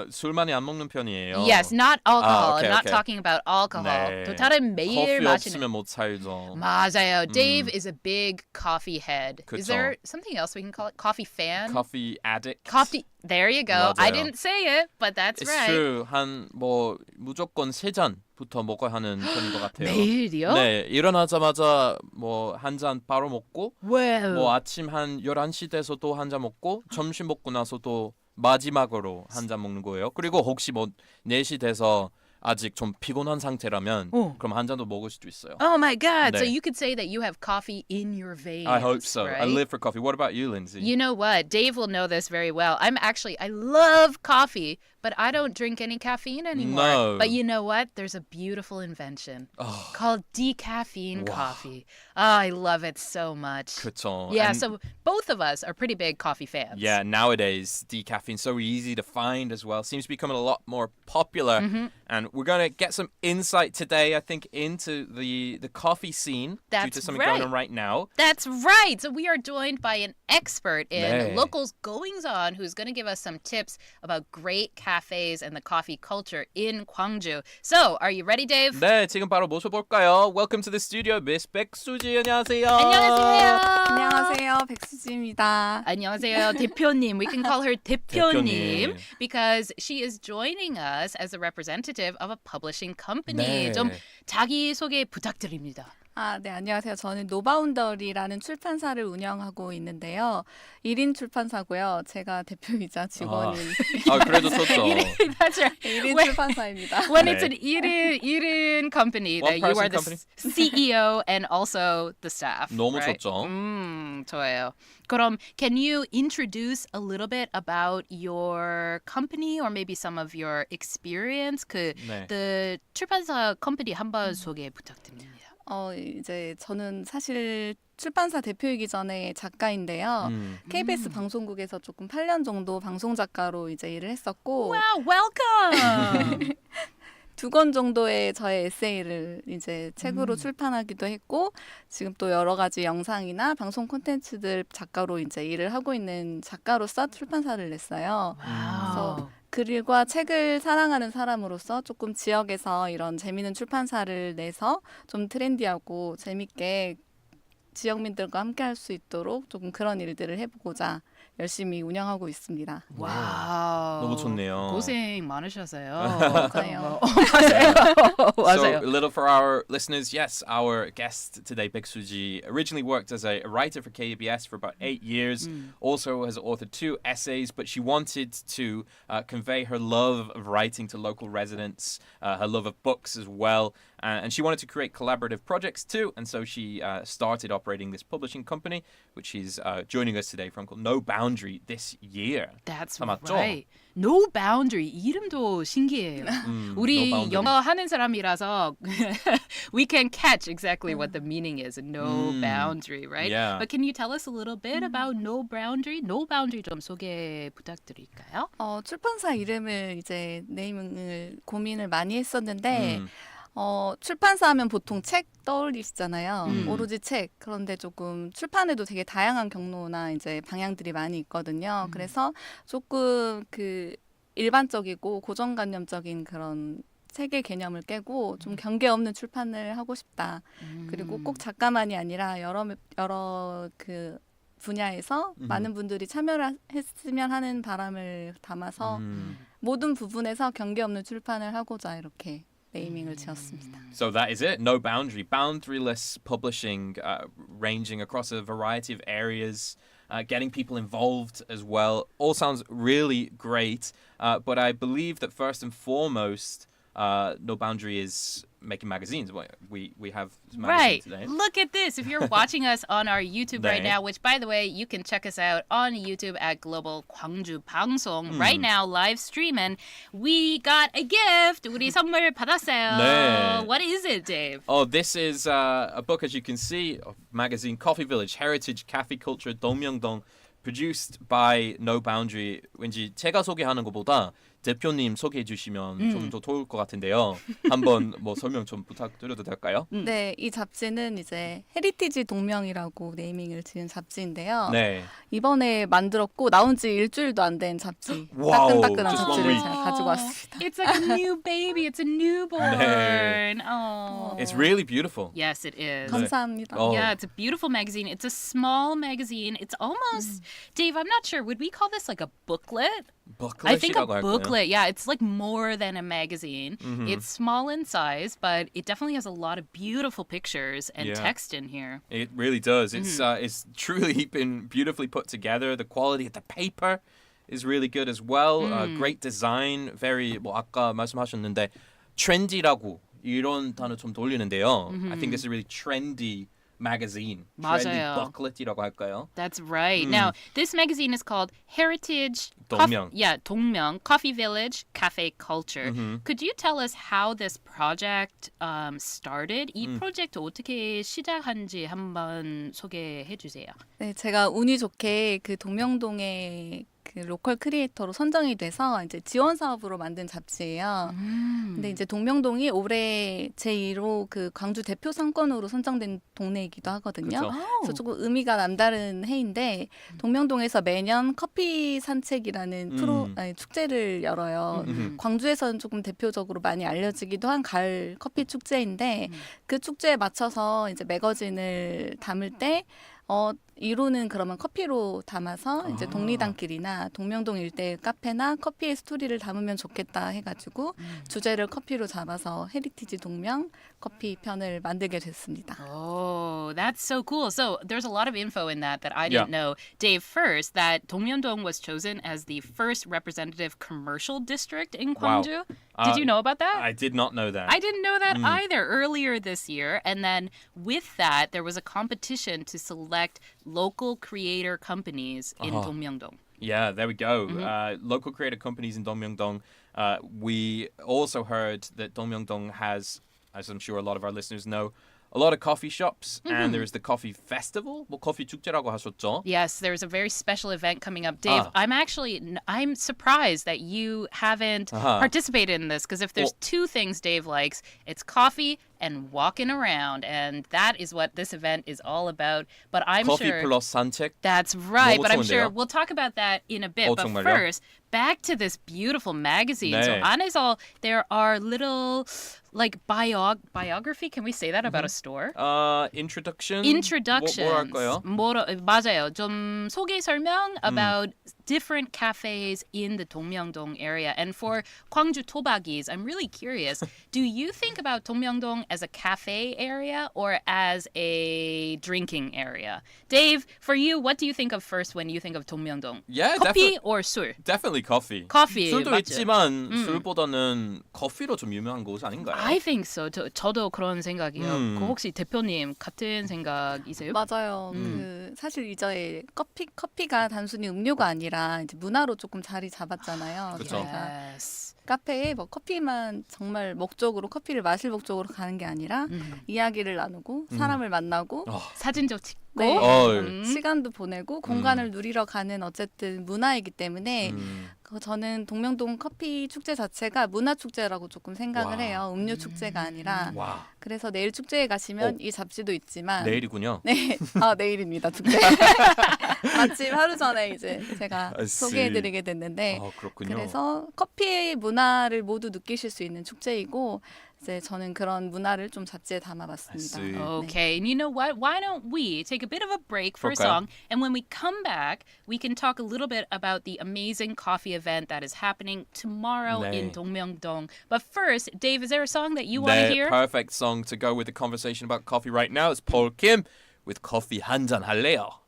술 많이 안 먹는 편이에요. Yes, not alcohol. okay, I'm not okay. talking about alcohol. 네. 도타는 매일 커피 마시는. 없으면 못 살죠. 맞아요. Dave is a big coffee head. 그쵸. Is there something else we can call it? Coffee fan? Coffee addict. Coffee. There you go. I 맞아요. didn't say it, but that's It's right. true. 무조건 3잔부터 먹어야 하는 편인 것 같아요. 매일이요? 네, 일어나자마자 한 잔 바로 먹고 Wow. 아침 한 11시 돼서 또 한 잔 먹고 점심 먹고 나서 또 마지막으로 한 잔 먹는 거예요. 그리고 혹시 4시 돼서 아직 좀 피곤한 상태라면 그럼 한 잔도 먹을 수도 있어요. Oh my God. So 네. you could say that you have coffee in your veins. I hope so. Right? I live for coffee. What about you, Lindsay? You know what? Dave will know this very well. I love coffee, but I don't drink any caffeine anymore. No. But you know what? There's a beautiful invention called decaffeine Wow. coffee. Oh, I love it so much. 그쵸. Yeah, And so both of us are pretty big coffee fans. yeah, nowadays decaffeine's so easy to find as well. Seems to be becoming a lot more popular. And we're going to get some insight today, I think, into the coffee scene due That's to something right. going on right now. That's right. So we are joined by an expert in 네. locals goings-on who's going to give us some tips about great cafes and the coffee culture in Gwangju. So, are you ready, Dave? 네, 지금 바로 모셔볼까요? Welcome to the studio, Miss 백수지. 안녕하세요. 안녕하세요. 안녕하세요. 백수지입니다. 안녕하세요, 대표님. We can call her 대표님 대표님. because she is joining us as a representative of a publishing company. 네. 좀 자기소개 부탁드립니다. 네, 안녕하세요. 저는 노바운더리라는 출판사를 운영하고 있는데요. 1인 출판사고요. 제가 대표이자 직원인 그래도 좋죠. That's right. 1인 When- 출판사입니다. When 네. it's an 일인 company One that you are person the company? CEO and also the staff. 너무 right? 좋죠. 좋아요. 그럼 can you introduce a little bit about your company or maybe some of your experience? 네. the 출판사 컴퍼니 한번 소개 부탁드립니다. 이제 저는 사실 출판사 대표이기 전에 작가인데요. KBS 방송국에서 조금 8년 정도 방송 작가로 이제 일을 했었고 Wow, welcome. 2권 정도의 저의 에세이를 이제 책으로 출판하기도 했고 지금 또 여러 가지 영상이나 방송 콘텐츠들 작가로 이제 일을 하고 있는 작가로서 출판사를 냈어요. wow. 글과 책을 사랑하는 사람으로서 조금 지역에서 이런 재미있는 출판사를 내서 좀 트렌디하고 재밌게 지역민들과 함께 할 수 있도록 조금 그런 일들을 해보고자 열심히 운영하고 있습니다. 와우. 너무 좋네요. 고생 많으셨어요. 맞아요. So, a little for our listeners, yes, our guest today, Baeksuji, originally worked as a writer for KBS for about 8 years, also has authored 2 essays, but she wanted to convey her love of writing to local residents, her love of books as well, and she wanted to create collaborative projects too, and so she started operating this publishing company, which she's joining us today from, called No Boundary this year. That's 다 맞죠? right. No boundary 이름도 신기해요. 우리 No boundary. 영어 하는 사람이라서 we can catch exactly what the meaning is. No boundary, right? Yeah. But can you tell us a little bit about no boundary? No boundary 좀 소개 부탁드릴까요? 출판사 이름을 이제 네이밍을 고민을 많이 했었는데 출판사 하면 보통 책 떠올리시잖아요. 오로지 책. 그런데 조금 출판에도 되게 다양한 경로나 이제 방향들이 많이 있거든요. 그래서 조금 그 일반적이고 고정관념적인 그런 책의 개념을 깨고 좀 경계 없는 출판을 하고 싶다. 그리고 꼭 작가만이 아니라 여러 그 분야에서 많은 분들이 참여를 했으면 하는 바람을 담아서 모든 부분에서 경계 없는 출판을 하고자 이렇게 네이밍을 지었습니다. So that is it. No boundary. Boundaryless publishing, ranging across a variety of areas, getting people involved as well. All sounds really great. But I believe that first and foremost, No Boundary is making magazines. We have magazines Right. today. Look at this. If you're watching us on our YouTube right 네. now, which by the way, you can check us out on YouTube at Global 광주방송 right now, live streaming. We got a gift. 우리 선물 받았어요. 네. What is it, Dave? Oh, this is a book, as you can see, of magazine Coffee Village, Heritage, Cafe Culture, 동명동, produced by No Boundary. 왠지 제가 소개하는 것보다 대표님 소개해 주시면 좀 더 좋을 것 같은데요. 한번 뭐 설명 좀 부탁드려도 될까요? 네, 이 잡지는 이제 헤리티지 동명이라고 네이밍을 지은 잡지인데요. 네. 이번에 만들었고 나온 지 일주일도 안 된 잡지. 와우, 따끈따끈한 just one 잡지를 week. 제가 가지고 왔습니다. It's like a new baby. It's a newborn. 네. Oh. It's really beautiful. Yes, it is. 감사합니다. Oh. Yeah, it's a beautiful magazine. It's a small magazine. It's almost, Dave, I'm not sure. Would we call this like a booklet? I think a booklet이라고 할까요? booklet, yeah, it's like more than a magazine. It's small in size, but it definitely has a lot of beautiful pictures and Yeah. text in here. It really does. It's truly been beautifully put together. The quality of the paper is really good as well. Great design. Very 뭐 아까 말씀하셨는데 trendy라고 이런 단어 좀 돌리는데요. I think this is a really trendy magazine. Trendy 맞아요. booklet이라고 할까요? That's right. Now, this magazine is called Heritage 동명. 동명 Coffee Village Cafe Culture. Could you tell us how this project started? 이 프로젝트 어떻게 시작한지 한번 소개해 주세요. 네, 제가 운이 좋게 그 동명동에 그 로컬 크리에이터로 선정이 돼서 이제 지원 사업으로 만든 잡지예요. 근데 이제 동명동이 올해 제1호 그 광주 대표 상권으로 선정된 동네이기도 하거든요. 그쵸. 그래서 조금 의미가 남다른 해인데 동명동에서 매년 커피산책이라는 축제를 열어요. 광주에서는 조금 대표적으로 많이 알려지기도 한 가을 커피 축제인데 그 축제에 맞춰서 이제 매거진을 담을 때 이루는 그러면 커피로 담아서 이제 독리단길이나 동명동 일대 카페나 커피의 스토리를 담으면 좋겠다 해가지고 주제를 커피로 잡아서 헤리티지 동명 커피 편을 만들게 됐습니다. Oh, that's so cool. So there's a lot of info in that I didn't know. Dave, first, that Dongmyeondong was chosen as the first representative commercial district in Wow. Gwangju. Did you know about that? I did not know that. I didn't know that either earlier this year. And then with that, there was a competition to select local creator companies in Dongmyeongdong. Yeah, there we go. Local creator companies in Dongmyeongdong. We also heard that Dongmyeongdong has, as I'm sure a lot of our listeners know, a lot of coffee shops, and there is the coffee festival. 뭐 커피 축제라고 하셨죠? Yes, there's a very special event coming up. Dave, I'm surprised that you haven't participated in this, because if there's two things Dave likes, it's coffee and walking around, and that is what this event is all about. But I'm 커피 sure 플러스 산책. that's right. 너무 But I'm sure 좋은데요? we'll talk about that in a bit. But 정말요? first, back to this beautiful magazine. So 네. 안에서 there are little like biography. Can we say that about a store? Introduction. Introductions. 뭐랄까요? 맞아요. 좀 소개 설명 about different cafes in the Dongmyeongdong area. And for Gwangju Tobagis, I'm really curious. Do you think about Dongmyeongdong as a cafe area or as a drinking area? Dave, for you, what do you think of first when you think of Dongmyeongdong? Yeah, 커피 or 술? Definitely coffee. Coffee, 술도 맞죠? 있지만 술보다는 커피로 좀 유명한 곳 아닌가요? I think so. 저도 그런 생각이에요. 그 혹시 대표님 같은 생각이세요? 맞아요. 그 사실 이제 커피가 단순히 음료가 아니라 이제 문화로 조금 자리 잡았잖아요. 그쵸. 저희가 Yes. 카페에 뭐 커피만 정말 목적으로 커피를 마실 목적으로 가는 게 아니라 이야기를 나누고 사람을 만나고 사진도 찍고 네. 시간도 보내고 공간을 누리러 가는 어쨌든 문화이기 때문에 저는 동명동 커피 축제 자체가 문화 축제라고 조금 생각을 와. 해요. 음료 축제가 아니라. 와, 그래서 내일 축제에 가시면 이 잡지도 있지만 내일이군요. 네, 내일입니다 축제. 마침 하루 전에 이제 제가 I see. 소개해드리게 됐는데 그렇군요. 그래서 커피의 문화를 모두 느끼실 수 있는 축제이고 이제 저는 그런 문화를 좀 잡지에 담아봤습니다. I see. 네. Okay, and you know what? Why don't we take a bit of a break for a Okay. song, and when we come back, we can talk a little bit about the amazing coffee event that is happening tomorrow 네. in Dongmyeongdong. But first, Dave, is there a song that you want to 네, hear? perfect song to go with the conversation about coffee right now. It's Paul Kim with 커피 한잔 할래요.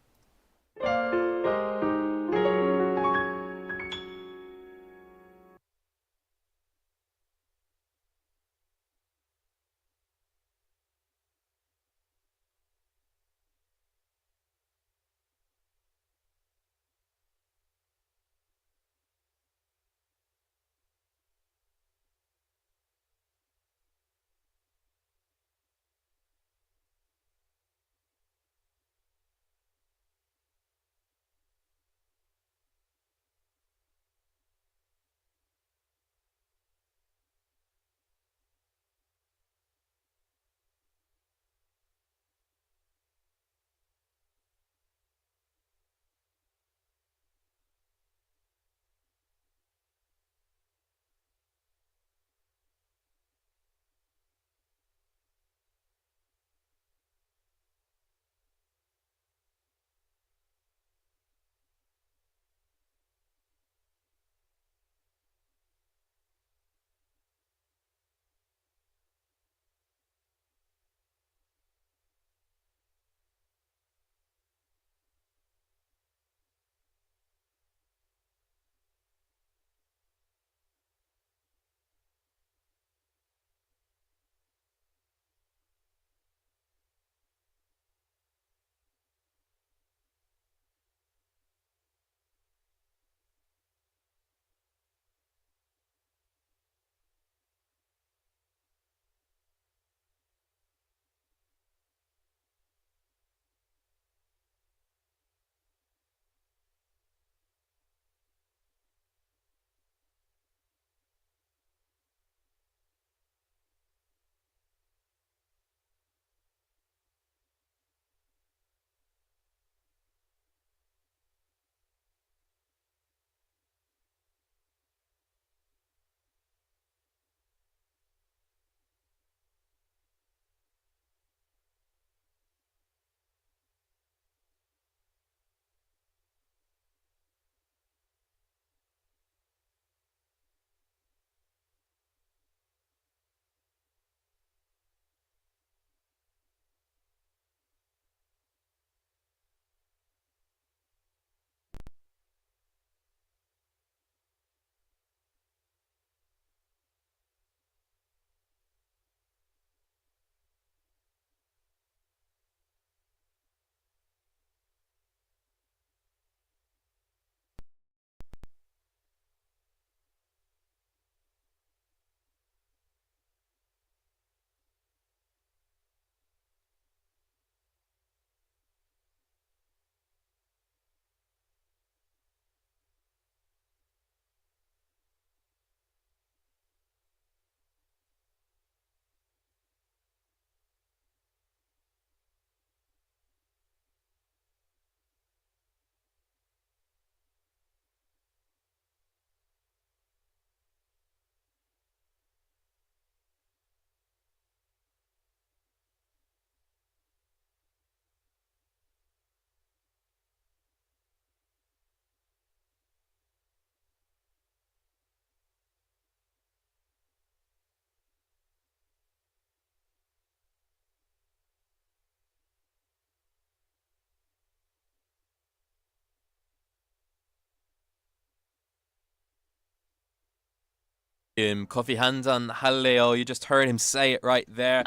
커피 한 잔 할래요. You just heard him say it right there.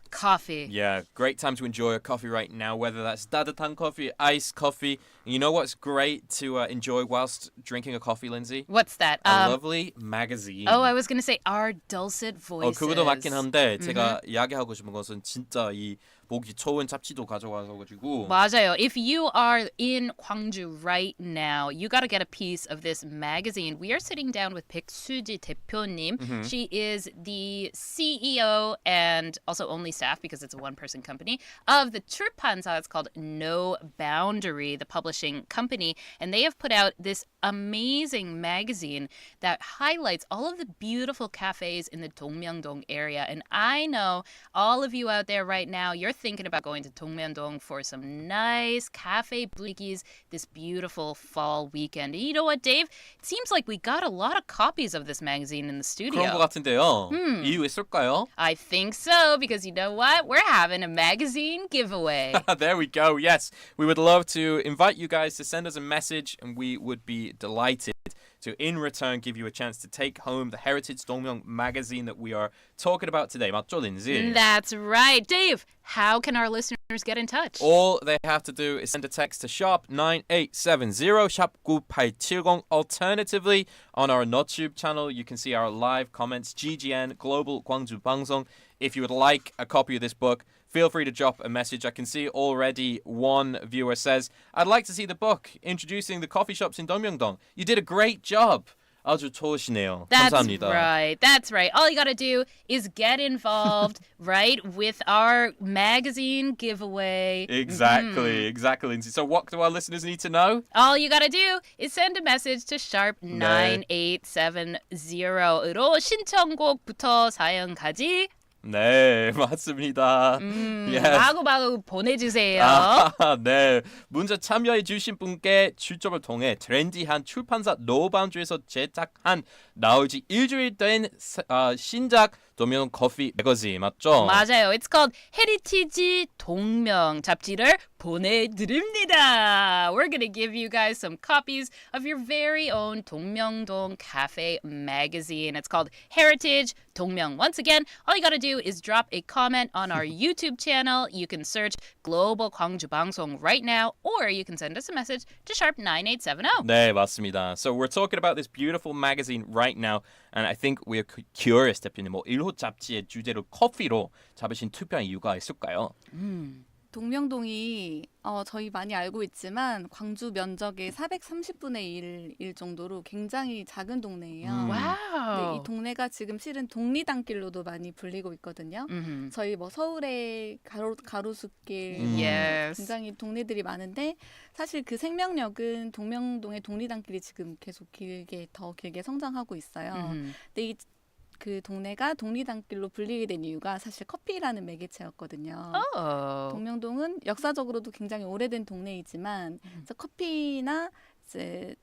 Coffee. Yeah, great time to enjoy a coffee right now, whether that's 따뜻한 coffee, iced coffee. And you know what's great to enjoy whilst drinking a coffee, Lindsay? What's that? A lovely magazine. Oh, I was going to say our dulcet voices. 그거도 맞긴 한데 제가 이야기하고 싶은 것은 진짜 이 보기 좋은 잡지도 가져와서 가지고 맞아요. If you are in Gwangju right now, you got to get a piece of this magazine. We are sitting down with 백수지 대표님. She is the CEO and also only staff because it's a one-person company of the 출판사. It's called Nobaun더리, the publishing company, and they have put out this amazing magazine that highlights all of the beautiful cafes in the Dongmyeongdong area. And I know all of you out there right now, you're thinking about going to Dongmyeongdong for some nice cafe 분위기s this beautiful fall weekend. And you know what, Dave? It seems like we got a lot of copies of this magazine in the studio. 그런 것 같은데요. 이유 있을까요? I think so, because you know what? We're having a magazine giveaway. There we go. Yes, we would love to invite you guys to send us a message, and we would be delighted to, in return, give you a chance to take home the Heritage Dongmyeong magazine that we are talking about today. 맞죠, Lindsay? That's right. Dave, how can our listeners get in touch? All they have to do is send a text to sharp 9870, sharp 9870. Alternatively, on our NotTube channel, you can see our live comments, Ggn gl로벌광주방송. If you would like a copy of this book, feel free to drop a message. I can see already one viewer says, I'd like to see the book introducing the coffee shops in Dongmyeongdong. You did a great job. 아주 좋으시네요. That's 감사합니다. right. That's right. All you got to do is get involved, right, with our magazine giveaway. Exactly, Lindsay. So what do our listeners need to know? All you got to do is send a message to sharp 9870으로 신청곡부터 사연까지 네, 맞습니다. 마구마구 보내주세요. 네. 문자 참여해 주신 분께 추첨을 통해 트렌디한 출판사 노바운주에서 제작한 나올 지 일주일 된 신작 동명 커피 매거진 맞죠? 맞아요. It's called 헤리티지 동명 잡지를 보내드립니다. We're gonna give you guys some copies of your very own 동명동 cafe magazine. It's called Heritage 동명. Once again, all you gotta do is drop a comment on our YouTube channel. You can search 글로벌광주방송 right now, or you can send us a message to sharp 9870. 네, 맞습니다. So we're talking about this beautiful magazine right now, and I think we're curious, 대표님. 뭐 1호 잡지의 주제로 커피로 잡으신 투표한 이유가 있을까요? 동명동이 저희 많이 알고 있지만 광주 면적의 430분의 1일 정도로 굉장히 작은 동네예요. 와우. 네, 이 동네가 지금 실은 독리단길로도 많이 불리고 있거든요. 저희 뭐 서울의 가로수길 Yes. 굉장히 동네들이 많은데 사실 그 생명력은 동명동의 독리단길이 지금 계속 더 길게 성장하고 있어요. 근데 그 동네가 독리단길로 불리게 된 이유가 사실 커피라는 매개체였거든요. 동명동은 역사적으로도 굉장히 오래된 동네이지만 커피나 이제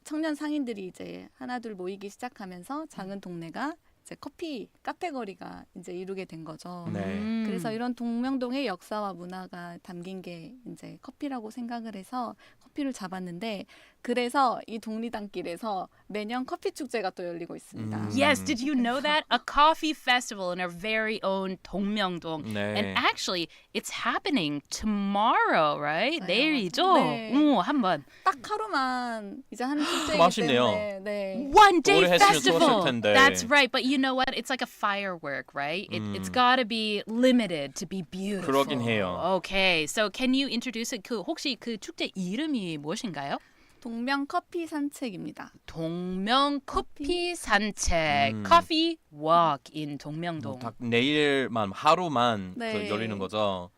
청년 상인들이 이제 하나둘 모이기 시작하면서 작은 동네가 이제 커피 카페 거리가 이제 이루게 된 거죠. 네. 그래서 이런 동명동의 역사와 문화가 담긴 게 이제 커피라고 생각을 해서 커피를 잡았는데 그래서 이 독리단길에서 매년 커피 축제가 또 열리고 있습니다. Yes, did you know that? A coffee festival in our very own 동명동. 네. And actually, it's happening tomorrow, right? 맞아요. 내일이죠? 네. 한번. 딱 하루만 이제 하는 축제이기 맛있네요. 때문에 네. One day 오래 했으면 festival. 좋았을 텐데. That's right. But you know what? It's like a firework, right? It's got to be limited to be beautiful. 그러긴 해요. Okay. So can you introduce it? 혹시 그 축제 이름이 무엇인가요? 동명 커피 산책입니다. 동명 커피 산책. Coffee walk in 동명동. 딱 내일만 하루만 네. 그 열리는 거죠.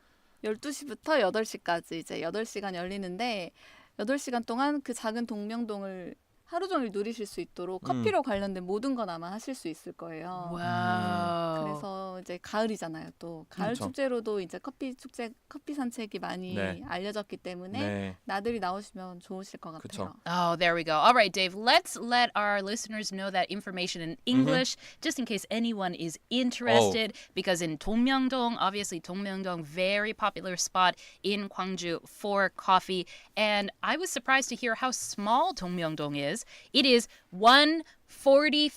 12시부터 8시까지 이제 8시간 열리는데 8시간 동안 그 작은 동명동을 하루 종일 누리실 수 있도록 커피로 관련된 모든 건 아마 하실 수 있을 거예요. 와우. 그래서 이제 가을이잖아요. 또 가을 그렇죠. 축제로도 이제 커피 축제, 커피 산책이 많이 네. 알려졌기 때문에 네. 나들이 나오시면 좋으실 것 같아요. 그쵸. Oh, there we go. All right, Dave, let's let our listeners know that information in English, just in case anyone is interested, because in Dongmyeongdong, obviously Dongmyeongdong, very popular spot in Gwangju for coffee. And I was surprised to hear how small Dongmyeongdong is. It is 1/45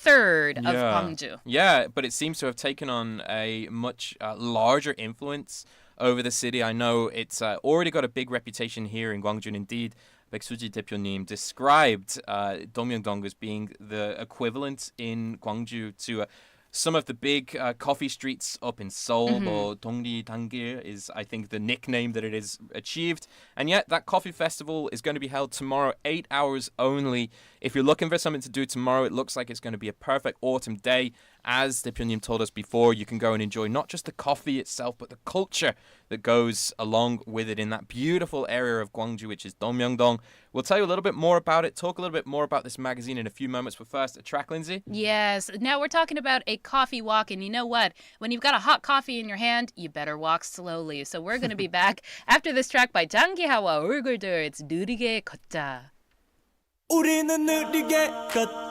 third of Gwangju. Yeah, but it seems to have taken on a much larger influence over the city. I know it's already got a big reputation here in Gwangju. Indeed, 백수지 대표님 described Domyeongdong as being the equivalent in Gwangju to some of the big coffee streets up in Seoul. Or Dongri Dangil is, I think, the nickname that it is achieved. And yet, that coffee festival is going to be held tomorrow, 8 hours only. If you're looking for something to do tomorrow, it looks like it's going to be a perfect autumn day. As 대표님 told us before, you can go and enjoy not just the coffee itself, but the culture that goes along with it in that beautiful area of Gwangju, which is Domyeongdong. We'll tell you a little bit more about it, talk a little bit more about this magazine in a few moments. But first, a track, Lindsay. Yes. Now we're talking about a coffee walk. And you know what? When you've got a hot coffee in your hand, you better walk slowly. So we're going to be back after this track by 장기하와 얼굴들. It's 느리게 걷자. 우리는 느리게 걷자.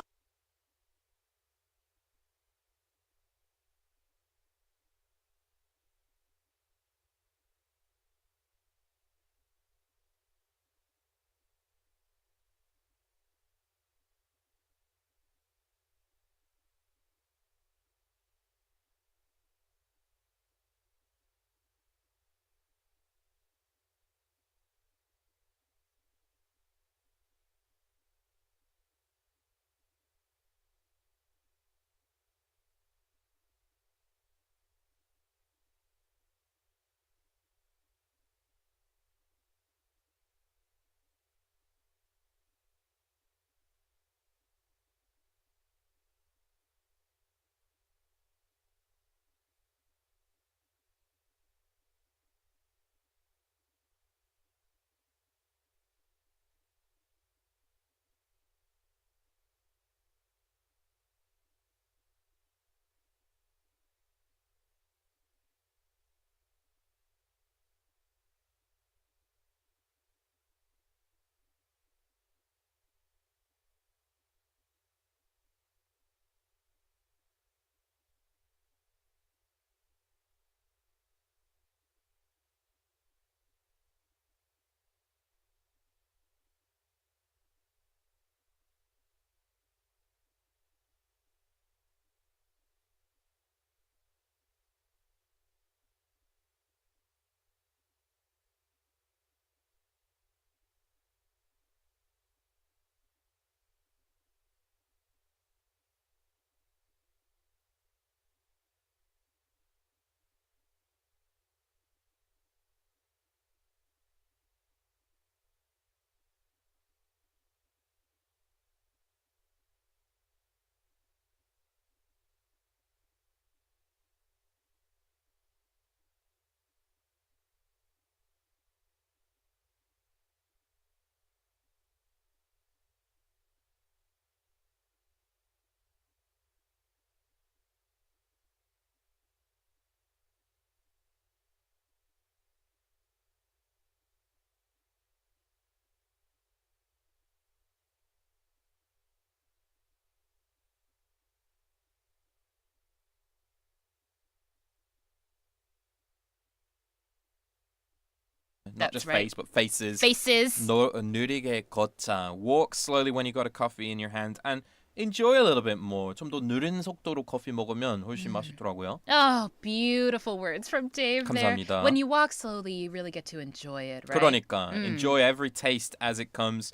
Not That's just right. face, but faces. Faces. 느리게 걷자. Walk slowly when you got a coffee in your hand and enjoy a little bit more. 좀 더 느린 속도로 커피 먹으면 훨씬 맛있더라고요. Oh, beautiful words from Dave 감사합니다. there. When you walk slowly, you really get to enjoy it, right? 그러니까 enjoy every taste as it comes.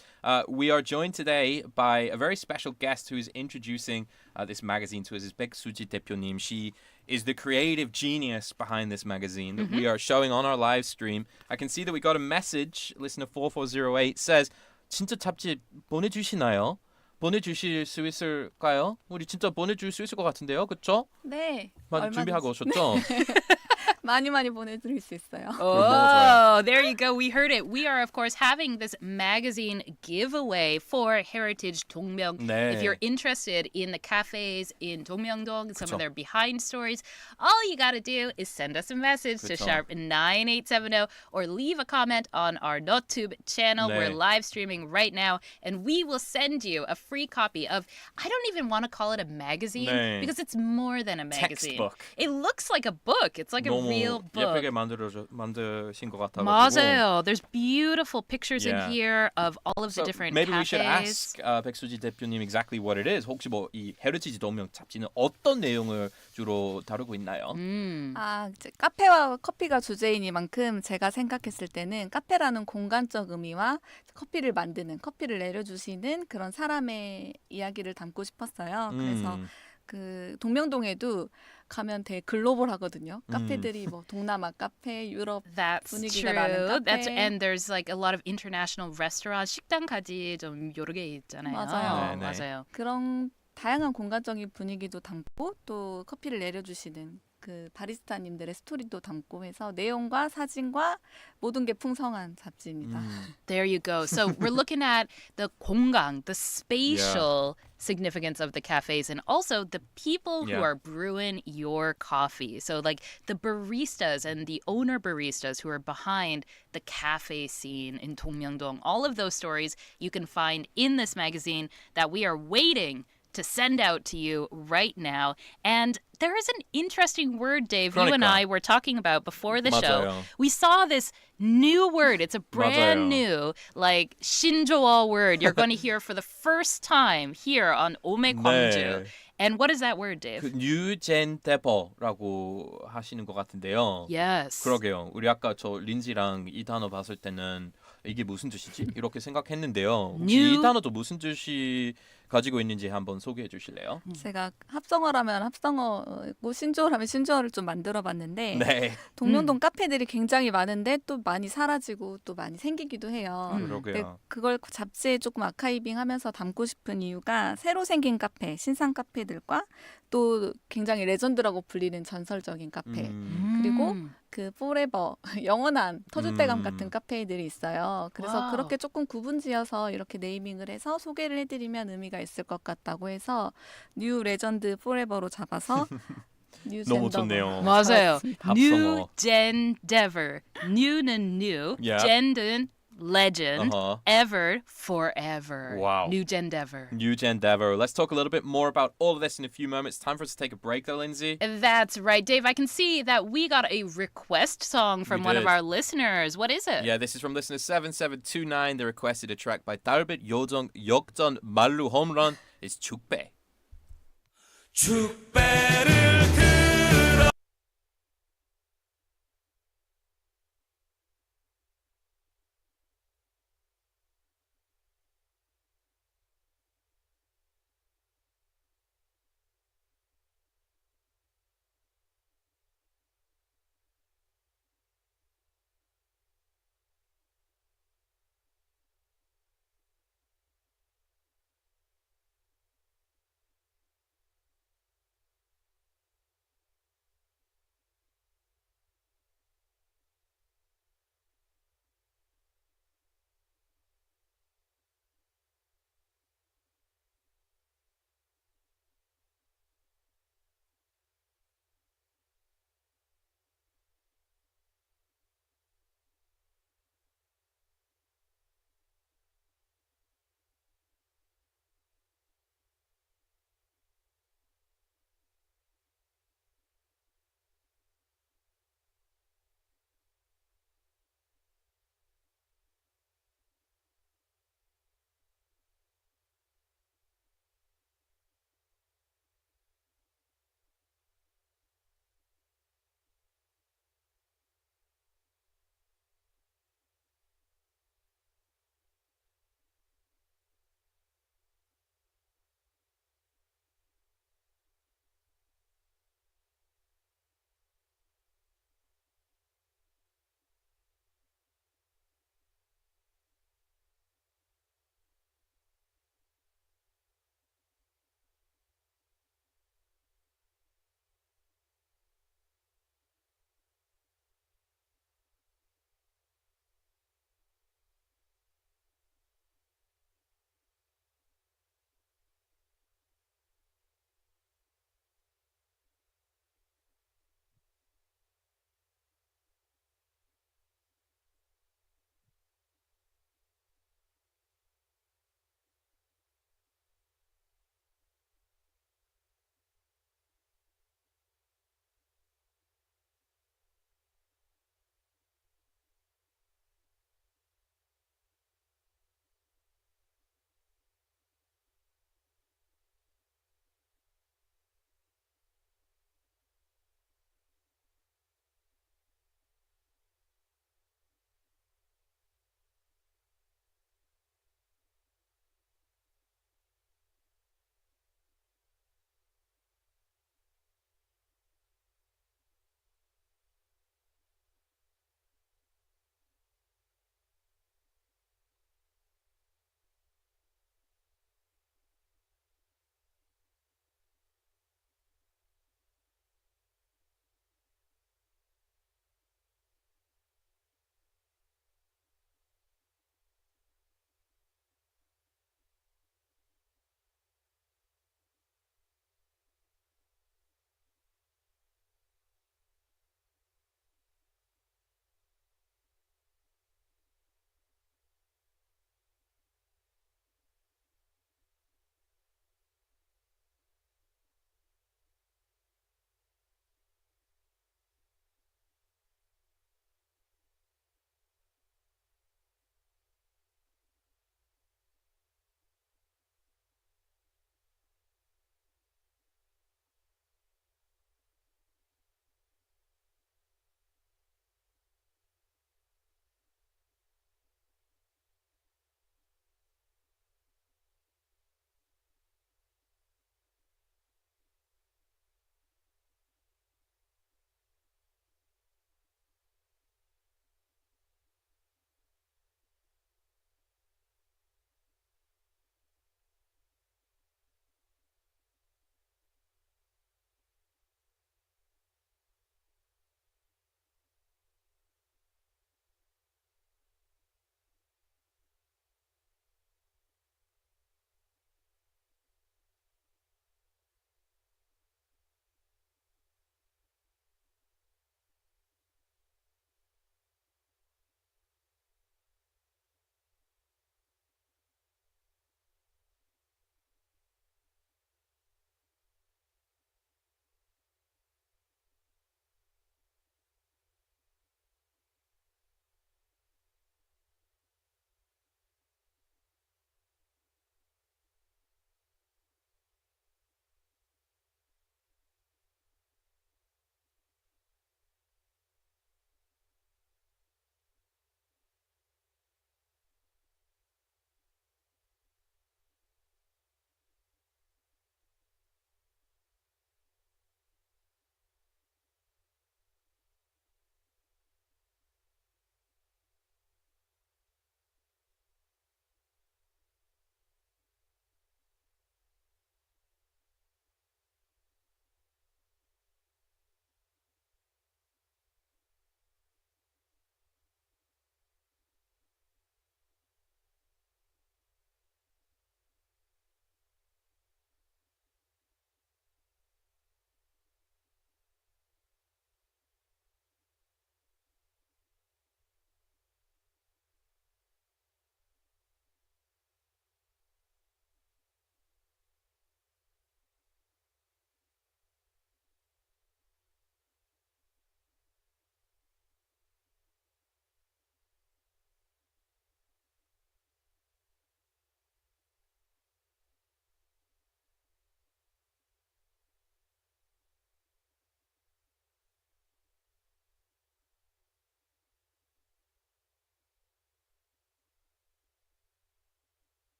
We are joined today by a very special guest who is introducing this magazine to us. Is 백수지 대표님. She is the creative genius behind this magazine that we are showing on our live stream. I can see that we got a message. Listener 4408 says, 진짜 잡지 보내주시나요? 보내주실 수 있을까요? 우리 진짜 보내줄 수 있을 것 같은데요, 그렇죠? 네. 준비하고 오셨죠? 많이 보내드릴 수 있어요. Oh, there you go. We heard it. We are, of course, having this magazine giveaway for Heritage Dongmyeong. 네. If you're interested in the cafes in Dongmyeongdong, some 그쵸. of their behind stories, all you got to do is send us a message to 그쵸. sharp 9870 or leave a comment on our NotTube channel. 네. We're live streaming right now, and we will send you a free copy of, I don't even want to call it a magazine 네. because it's more than a magazine. Textbook. It looks like a book. It's like a 너무 real book. 예쁘게 만드신 것 같아가지고. 맞아요. There's beautiful pictures Yeah. in here of all of the So different maybe cafes. we should ask 백수지 대표님 exactly what it is. 혹시 뭐 이 헤리티지 동명 잡지는 어떤 내용을 주로 다루고 있나요? 이제 카페와 커피가 주제이니만큼 제가 생각했을 때는 카페라는 공간적 의미와 커피를 만드는, 커피를 내려주시는 그런 사람의 이야기를 담고 싶었어요. 그래서 그 동명동에도 가면 되게 글로벌하거든요. 카페들이 뭐 동남아 카페, 유럽 That's 분위기가 true. 나는 카페. And there's like a lot of international restaurants. 식당까지 좀 여러 개 있잖아요. 맞아요. 네, 네. 맞아요. 그런 다양한 공간적인 분위기도 담고 또 커피를 내려주시는 그 바리스타님들의 스토리도 담고 해서 내용과 사진과 모든 게 풍성한 잡지입니다. There you go. So we're looking at the 공간, the spatial significance of the cafes, and also the people who Yeah. are brewing your coffee. So like the baristas and the owner baristas who are behind the cafe scene in Dongmyeongdong. All of those stories you can find in this magazine that we are waiting to send out to you right now. And there is an interesting word, Dave, you and 그러니까. I were talking about before the show. 맞아요. We saw this new word. It's a brand 맞아요. new, like, 신조어 word you're going to hear for the first time here on 오매광주. 네. And what is that word, Dave? 그 뉴젠데버라고 하시는 것 같은데요. Yes. 그러게요. 우리 아까 저 린지랑 이 단어 봤을 때는 이게 무슨 뜻이지? 이렇게 생각했는데요. 혹시 이 New- 단어도 무슨 뜻이 가지고 있는지 한번 소개해 주실래요? 제가 합성어라면 합성어고 신조어라면 신조어를 좀 만들어봤는데 네. 동명동 카페들이 굉장히 많은데 또 많이 사라지고 또 많이 생기기도 해요. 근데 그러게요. 그걸 잡지에 조금 아카이빙하면서 담고 싶은 이유가 새로 생긴 카페, 신상 카페들과 또 굉장히 레전드라고 불리는 전설적인 카페 그리고 그 포레버 영원한 터줏대감 같은 카페들이 있어요. 그래서 와우. 그렇게 조금 구분지어서 이렇게 네이밍을 해서 소개를 해드리면 의미가 있을 것 같다고 해서 뉴 레전드 포레버로 잡아서 뉴 너무 젠더로 좋네요. 맞아요. 합성어. New Gendever. New는 new, Yeah. Gend은 legend, Uh-huh. ever, forever. Wow. New Gendever. 뉴젠데버. Let's talk a little bit more about all of this in a few moments. Time for us to take a break though, Lindsay. That's right, Dave. I can see that we got a request song from one of did. our listeners. What is it? Yeah, this is from listener 7729. They requested a track by 달빛 요정 역전 말루 홈런. It's 축배. 축배를 들어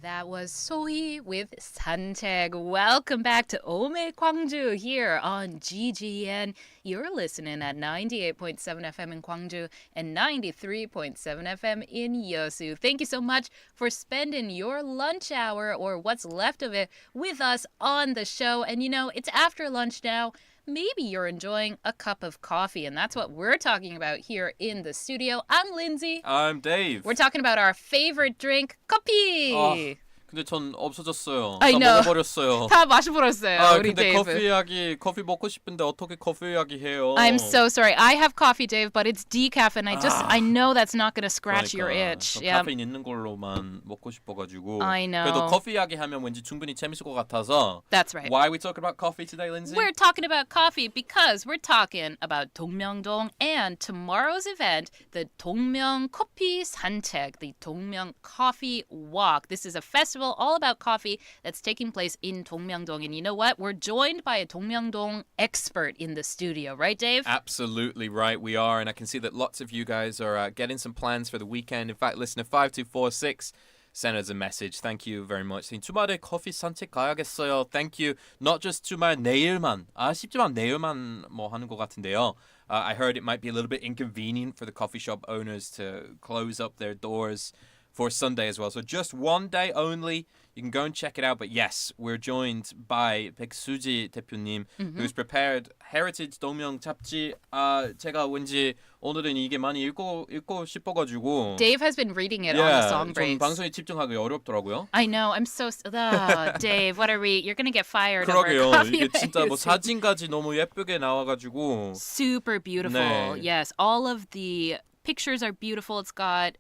That was Sohee with 산책. Welcome back to 오매광주 here on GGN. You're listening at 98.7 FM in Gwangju and 93.7 FM in Yeosu. Thank you so much for spending your lunch hour or what's left of it with us on the show. And you know, it's after lunch now. Maybe you're enjoying a cup of coffee, and that's what we're talking about here in the studio. I'm Lindsay. I'm Dave. We're talking about our favorite drink, 커피. 근데 전 없어졌어요. I 다 know. 먹어버렸어요. 다 마셔버렸어요, 아, 우리 근데 데이브. 커피 먹고 싶은데 어떻게 커피 이야기 해요? I'm so sorry. I have coffee, Dave, but it's decaf, and I know that's not going to scratch your itch. 저 Yeah. 카페인 있는 걸로만 먹고 싶어가지고. I know. 그래도 커피 이야기 하면 왠지 충분히 재밌을 것 같아서. That's right. Why are we talking about coffee today, Lindsay? We're talking about coffee because we're talking about 동명동 and tomorrow's event, the 동명 커피산책, the 동명 coffee walk. This is a festival all about coffee that's taking place in 동명동. And you know what? We're joined by a 동명동 expert in the studio, right, Dave? Absolutely right, we are, and I can see that lots of you guys are getting some plans for the weekend. In fact, listener 5246 sent us a message. Thank you very much. 주말에 커피 산책 가야겠어요. Thank you. Not just 주말 내일만. 아쉽지만 내일만 뭐 하는 것 같은데요. I heard it might be a little bit inconvenient for the coffee shop owners to close up their doors for Sunday as well. So just one day only. You can go and check it out. But yes, we're joined by 백수지 대표님, who's prepared Heritage 동명 잡지. 제가 왠지 오늘은 이게 많이 읽고 싶어가지고. Dave has been reading it on the song 전 breaks. 방송에 집중하기 어렵더라고요. I know. I'm so... Dave, what are we... You're going to get fired over 그러게요. coffee. 이게 진짜 뭐 사진까지 너무 예쁘게 나와가지고. Super beautiful. 네. Yes, all of the pictures are beautiful. It's got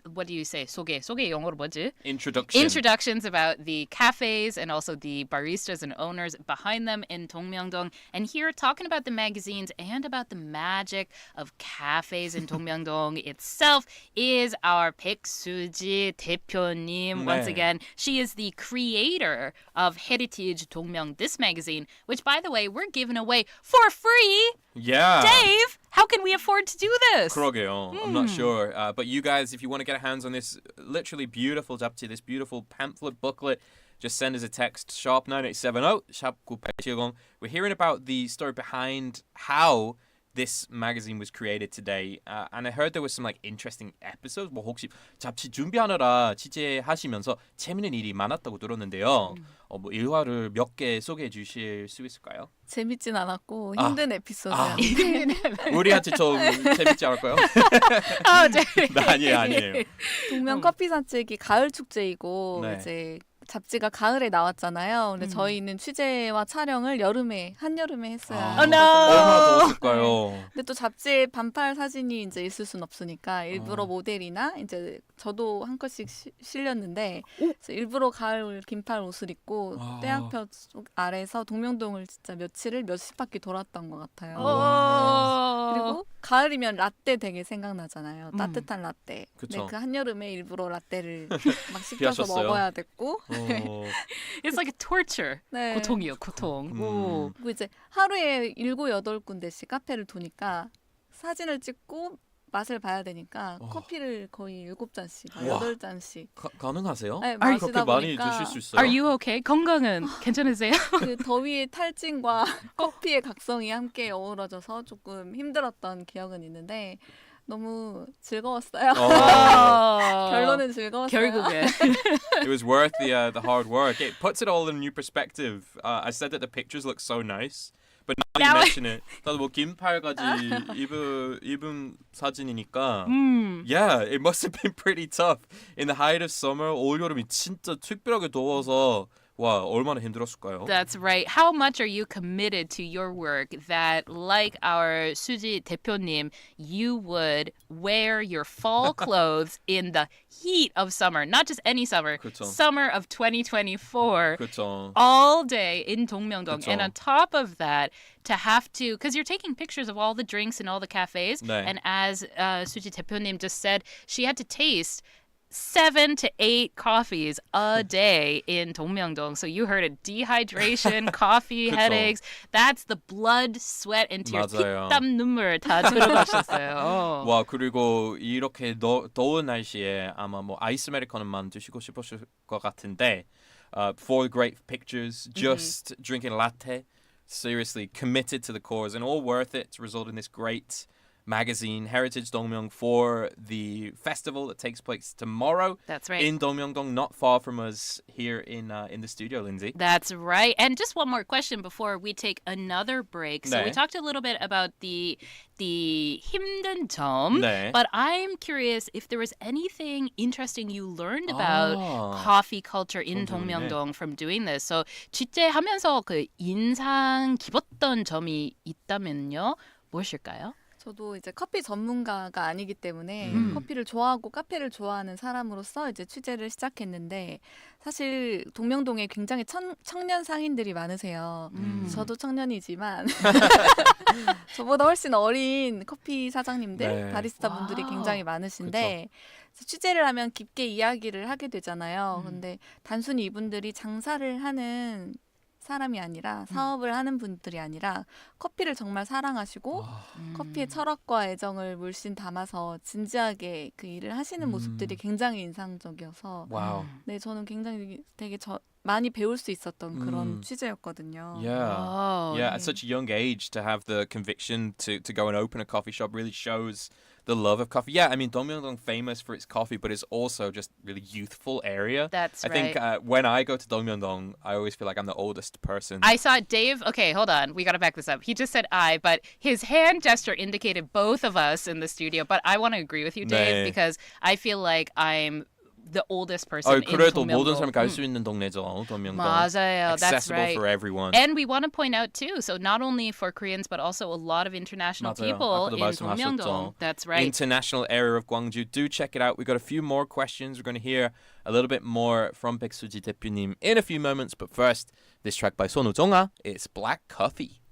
what do you say? 소개 영어로 뭐지? Introductions about the cafes and also the baristas and owners behind them in 동명동. And here talking about the magazines and about the magic of cafes in 동명동 itself is our 백수지 대표님. Once again, she is the creator of Heritiji 동명, this magazine, which by the way, we're giving away for free. Yeah. Dave, how can we afford to do this? 그러게요. I'm not sure. But you guys, if you want to get hands on this literally beautiful 잡지, this beautiful pamphlet booklet, just send us a text, sharp 9870, sharp 9870. We're hearing about the story behind how this magazine was created today. And I heard there was some like interesting episodes. 뭐 혹시 잡지 준비하느라 취재하시면서 재밌는 일이 많았다고 들었는데요. 뭐 일화를 몇 개 소개해 주실 수 있을까요? 재밌진 않았고 힘든 에피소드야. 우리한테 좀 재밌지 않을까요? 아니에요. 동명 커피 산책이 가을 축제이고 네. 이제 잡지가 가을에 나왔잖아요. 근데 저희는 취재와 촬영을 한여름에 했어요. 얼마나 더웠을까요? 근데 또 잡지에 반팔 사진이 이제 있을 순 없으니까 일부러 모델이나 이제 저도 한 컷씩 실렸는데 그래서 일부러 가을 긴팔 옷을 입고 떼양볕 아래서 동명동을 진짜 며칠을 몇십 바퀴 돌았던 것 같아요. 그리고 가을이면 라떼 되게 생각나잖아요. 따뜻한 라떼. 근데 그 한여름에 일부러 라떼를 막 시켜서 먹어야 됐고. It's like a torture. 네. 고통이요, 고통. 그리고 이제 하루에 7, 8군데씩 카페를 도니까 사진을 찍고 맛을 봐야 되니까 커피를 거의 7잔씩, 8잔씩. 가능하세요? 네, 그렇게 마시다 많이 보니까 드실 수 있어요? Are you okay? 건강은 괜찮으세요? 그 더위의 탈진과 커피의 각성이 함께 어우러져서 조금 힘들었던 기억은 있는데 너무 즐거웠어요. 결론은 즐거웠어요. 결국에. It was worth the hard work. It puts it all in new perspective. I said that the pictures look so nice. But now you mention it, 나도 뭐 긴팔까지 입은 사진이니까. Yeah, it must have been pretty tough. In the height of summer, 올여름이 진짜 특별하게 더워서 와, 얼마나 힘들었을까요? That's right. How much are you committed to your work that, like our 수지 대표님, you would wear your fall clothes in the heat of summer, not just any summer, 그쵸. summer of 2024, 그렇죠. all day in 동명동. 그쵸. And on top of that, to have to, because you're taking pictures of all the drinks in all the cafes, 네. and as 수지 대표님 just said, she had to taste 7 to 8 coffees a day in Dongmyeongdong. So you heard it. Dehydration, coffee, 그쵸. headaches. That's the blood, sweat, and tears. 맞아요. 피땀 눈물 다 들어가셨어요. 와, 그리고 이렇게 더운 날씨에 아마 뭐 아이스 아메리카노만 드시고 싶으실 것 같은데 for great pictures, just drinking a latte, seriously committed to the cause and all worth it to result in this great magazine, Heritage Dongmyeong, for the festival that takes place tomorrow. That's right. In Dongmyeongdong, not far from us here in the studio, Lindsay. That's right. And just one more question before we take another break. So we 네. talked a little bit about the 힘든 점, 네. but I'm curious if there was anything interesting you learned about 아. coffee culture in 그러네. Dongmyeongdong from doing this. So 취재하면서 그 인상 깊었던 점이 있다면요, 무엇일까요? 저도 이제 커피 전문가가 아니기 때문에 커피를 좋아하고 카페를 좋아하는 사람으로서 이제 취재를 시작했는데 사실 동명동에 굉장히 청년 상인들이 많으세요. 저도 청년이지만 저보다 훨씬 어린 커피 사장님들, 네. 바리스타 분들이 와우. 굉장히 많으신데 그래서 취재를 하면 깊게 이야기를 하게 되잖아요. 근데 단순히 이분들이 장사를 하는 사람이 아니라 사업을 하는 분들이 아니라 커피를 정말 사랑하시고 커피의 철학과 애정을 물씬 담아서 진지하게 그 일을 하시는 모습들이 굉장히 인상적이어서 Wow. 네, 저는 굉장히 되게 많이 배울 수 있었던 그런 취재였거든요. Yeah. Oh, Yeah, at such a young age to have the conviction to go and open a coffee shop really shows the love of coffee. Yeah, I mean, Dongmyeongdong famous for its coffee, but it's also just really youthful area. That's I think when I go to Dongmyeongdong, I always feel like I'm the oldest person. I saw Dave. Okay, hold on. We got to back this up. He just said I, but his hand gesture indicated both of us in the studio. But I want to agree with you, Dave, 네. because I feel like I'm the oldest person in 그래도 모든 Dongmyeongdong. 사람이 갈 수 있는 동네죠, Dongmyeongdong. 맞아요. That's Accessible right. for everyone. And we want to point out too, so not only for Koreans but also a lot of international 맞아요. people 아까도 in 말씀하셨죠. Dongmyeongdong. That's right. International area of Gwangju. Do check it out. We've got a few more questions. We're going to hear a little bit more from 백수지 대표님 in a few moments. But first, this track by 손우정아. It's Black Coffee.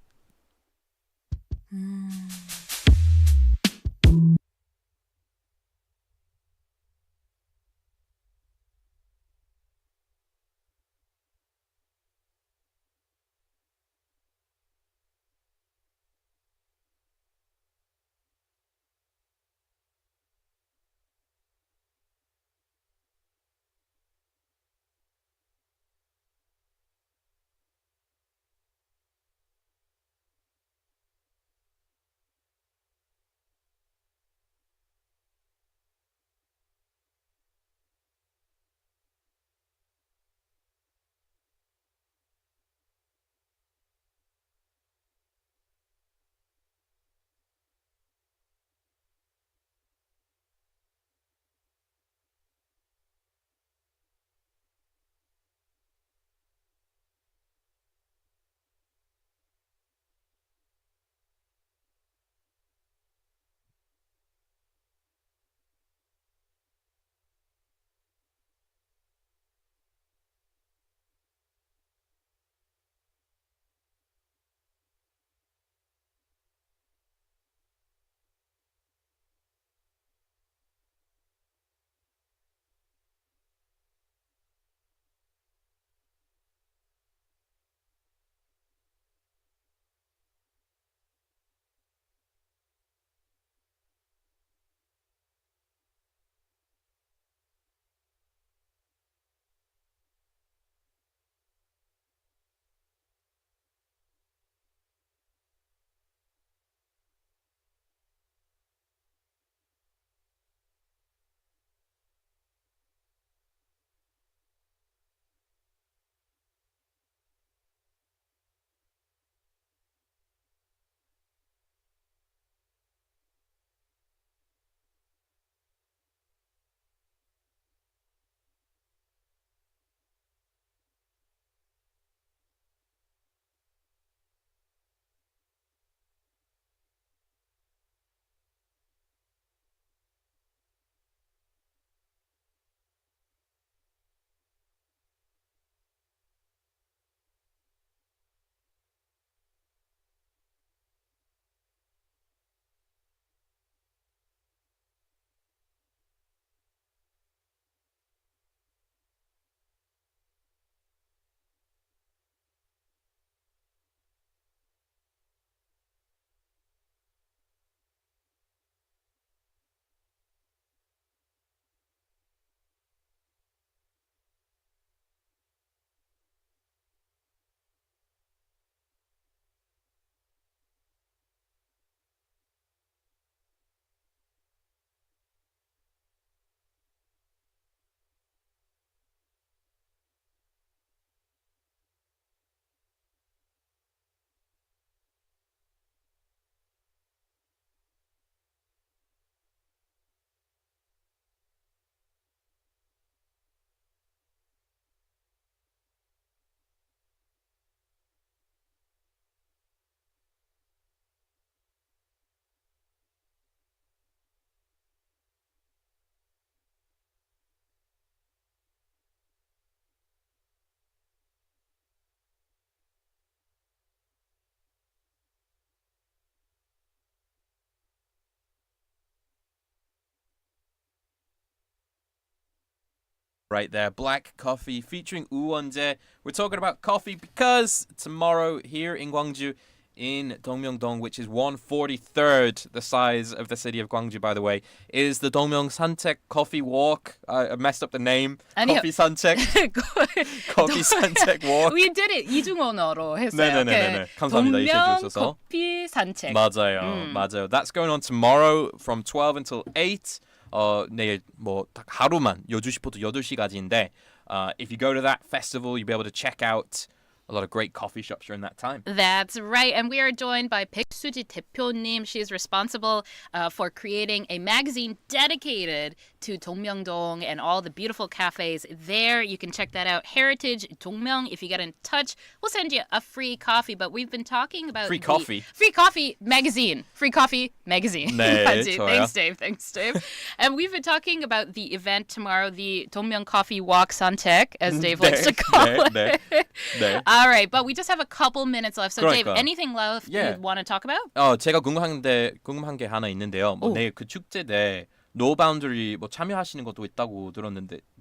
Right there, black coffee featuring 우원재. We're talking about coffee because tomorrow here in Gwangju, in Dongmyeongdong, which is 1/43rd the size of the city of Gwangju, by the way, is the Dongmyeong-산책 Coffee Walk. I messed up the name. 아니요. 커피산책. 커피산책 walk. We did it 이중언어로 했어요. 네네네네. 감사합니다. 이해해 주셔서. 커피 산책. 맞아요. 맞아요. That's going on tomorrow from 12 until 8. 내일 뭐 딱 하루만 12시부터 8시까지인데 if you go to that festival, you'll be able to check out a lot of great coffee shops during that time. That's right. And we are joined by 백수지 대표님. She is responsible for creating a magazine dedicated to Dongmyeongdong and all the beautiful cafes there. You can check that out. Heritage Dongmyeong. If you get in touch, we'll send you a free coffee. But we've been talking about Free coffee. Free coffee magazine. Free coffee magazine. 네, 맞지? 좋아요. Thanks, Dave. Thanks, Dave. And we've been talking about the event tomorrow, the Dongmyeong Coffee Walk 산책, as Dave likes to call it. 네. All right, but we just have a couple minutes left. So, Dave, 그러니까. anything left Yeah. you want to talk about? 제가 궁금한 게 하나 있는데요. 뭐 내일 그 축제 때 노바운더리 뭐 참여하시는 것도 있다고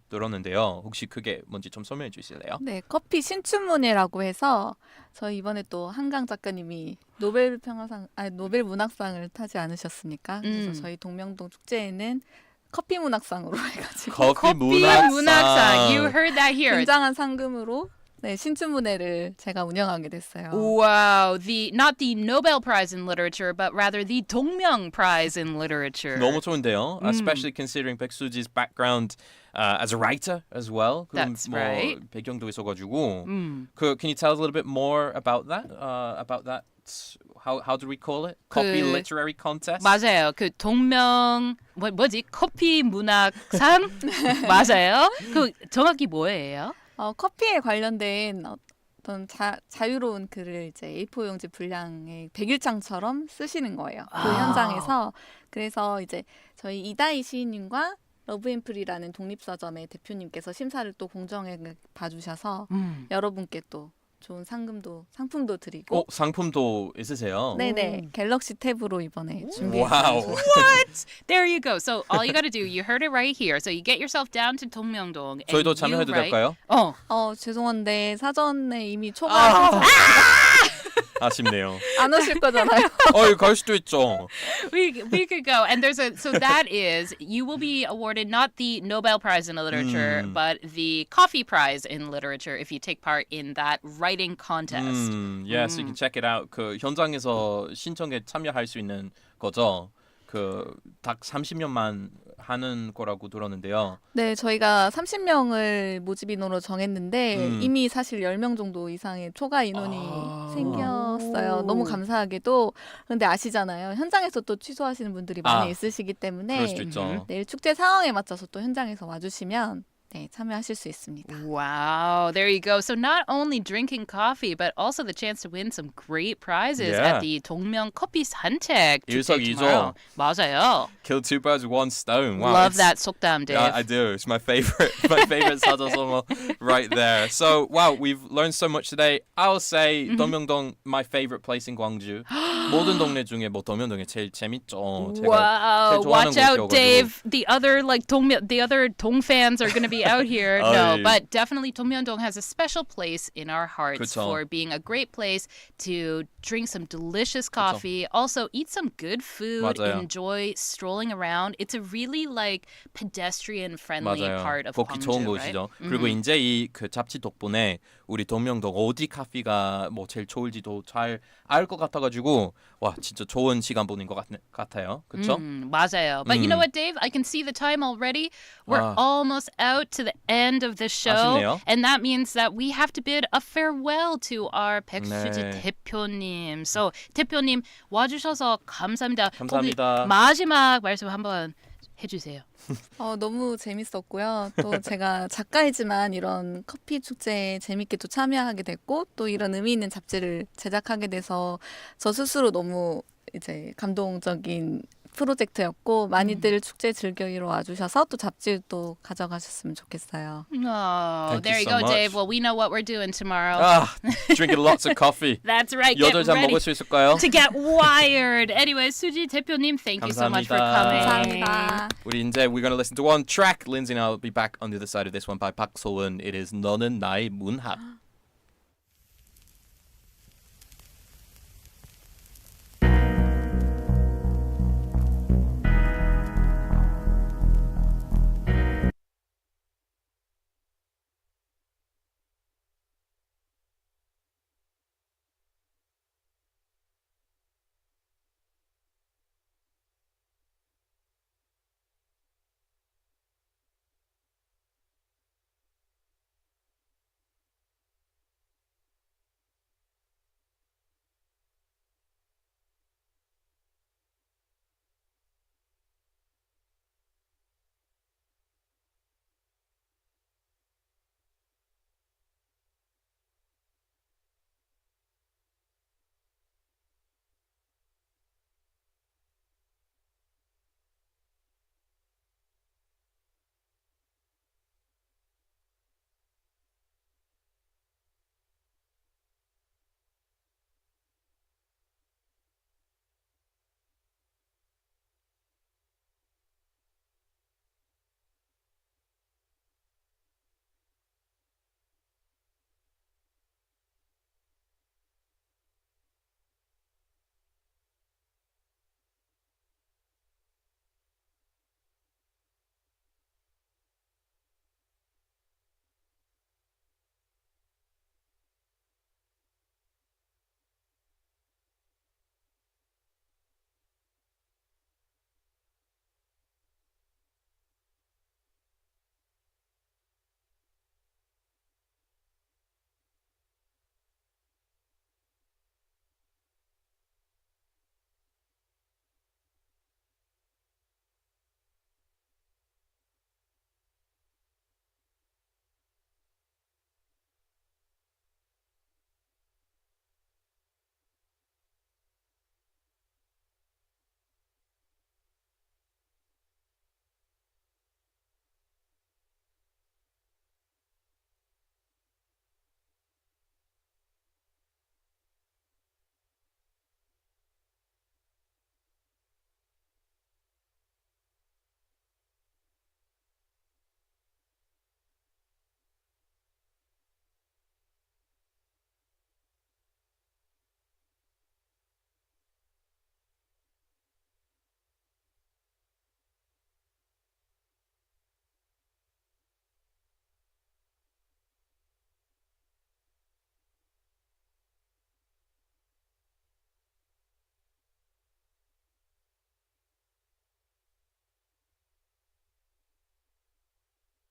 들었는데요. 혹시 그게 뭔지 좀 설명해 주실래요? 네, 커피 신춘문예라고 해서 저희 이번에 또 한강 작가님이 노벨 문학상을 타지 않으셨습니까? 그래서 저희 동명동 축제에는 커피 문학상으로 해가지고 커피 문학상. You heard that here. 굉장한 상금으로 네, 신춘문예를 제가 운영하게 됐어요. Wow, not the Nobel Prize in Literature, but rather the Dongmyeong Prize in Literature. 너무 좋은데요. Especially considering 백수지's background as a writer as well. That's 뭐 right. 배경도 있어가지고. Can you tell us a little bit more about that? How do we call it? Coffee literary contest? 맞아요. 그 동명 뭐지? 커피 문학상 맞아요. 그 정확히 뭐예요? 커피에 관련된 어떤 자유로운 글을 이제 A4 용지 분량의 100일장처럼 쓰시는 거예요. 그 현장에서. 그래서 이제 저희 이다희 시인님과 러브앤프리라는 독립서점의 대표님께서 심사를 또 공정하게 봐주셔서 여러분께 또 좋은 상품도 드리고. 상품도 있으세요? 네네. 갤럭시 탭으로 이번에 준비했어요. 와우. What? There you go. So all you got to do, you heard it right here. So you get yourself down to Dongmyeongdong. and 저희도 you 참여해도 write- 될까요? 죄송한데 사전에 이미 초과해서 아쉽네요. 안 오실 거잖아요. 갈 수도 있죠. we could go. And so that is, you will be awarded not the Nobel Prize in Literature, but the Coffee Prize in Literature if you take part in that writing contest. Yeah, so you can check it out. 그 현장에서 신청에 참여할 수 있는 거죠. 딱 30명만 하는 거라고 들었는데요. 네, 저희가 30명을 모집 인원으로 정했는데 이미 사실 10명 정도 이상의 초과 인원이 생겼어요. 너무 감사하게도. 근데 아시잖아요. 현장에서 또 취소하시는 분들이 많이 있으시기 때문에 그럴 수도 있죠. 내일 축제 상황에 맞춰서 또 현장에서 와주시면 네, 참여하실 수 있습니다. Wow, there you go. So not only drinking coffee, but also the chance to win some great prizes Yeah. at the 동명 커피산책 일석이조. tomorrow. 맞아요. Kill two birds with one stone. Wow, Love it's- that 속담, Dave. I do. It's my favorite. My favorite 사자성어 right there. So wow, we've learned so much today. I'll say 동명동 my favorite place in Gwangju. 모든 동네 중에 뭐 동명동이 제일 재밌죠. 제가 Wow, 제일 좋아하는 watch out, 곳이어가지고. Dave. The other Dong fans are going to be out here. No, 아이. but definitely Dongmyeongdong has a special place in our hearts 그쵸. for being a great place to drink some delicious coffee, also eat some good food, 맞아요. enjoy strolling around. It's a really like pedestrian friendly 맞아요. part of 걷기 좋은 Gwangju, right? 곳이죠. 그리고 이제 이 그 잡지 덕분에 우리 동명동 어디 카페가 뭐 제일 좋을지도 잘 알 것 같아가지고 와 진짜 좋은 시간 보낸 것 같아요. 그렇죠? 맞아요. But you know what, Dave? I can see the time already. We're almost out to the end of the show. 아쉽네요. And that means that we have to bid a farewell to our 백수지 네. 대표님. So, 대표님 와주셔서 감사합니다. 감사합니다. 거기 마지막 말씀 한번 해주세요. 너무 재밌었고요. 또 제가 작가이지만 이런 커피 축제에 재밌게 또 참여하게 됐고 또 이런 의미 있는 잡지를 제작하게 돼서 저 스스로 너무 이제 감동적인 프로젝트였고 많이들 축제 즐기러 와주셔서 또 잡지도 가져가셨으면 좋겠어요. Oh, Thank there you you so go, Dave. much. Well, we know what we're doing tomorrow. Drinking lots of coffee. That's right. Get 8잔 ready 먹을 수 있을까요? to get wired. Anyway, 수지 대표님, thank you so much for coming. 감사합니다. 우리 이제 we're going to listen to one track. Lindsay and I will be back on the other side of this one by 박소은. It is 너는 나의 문학.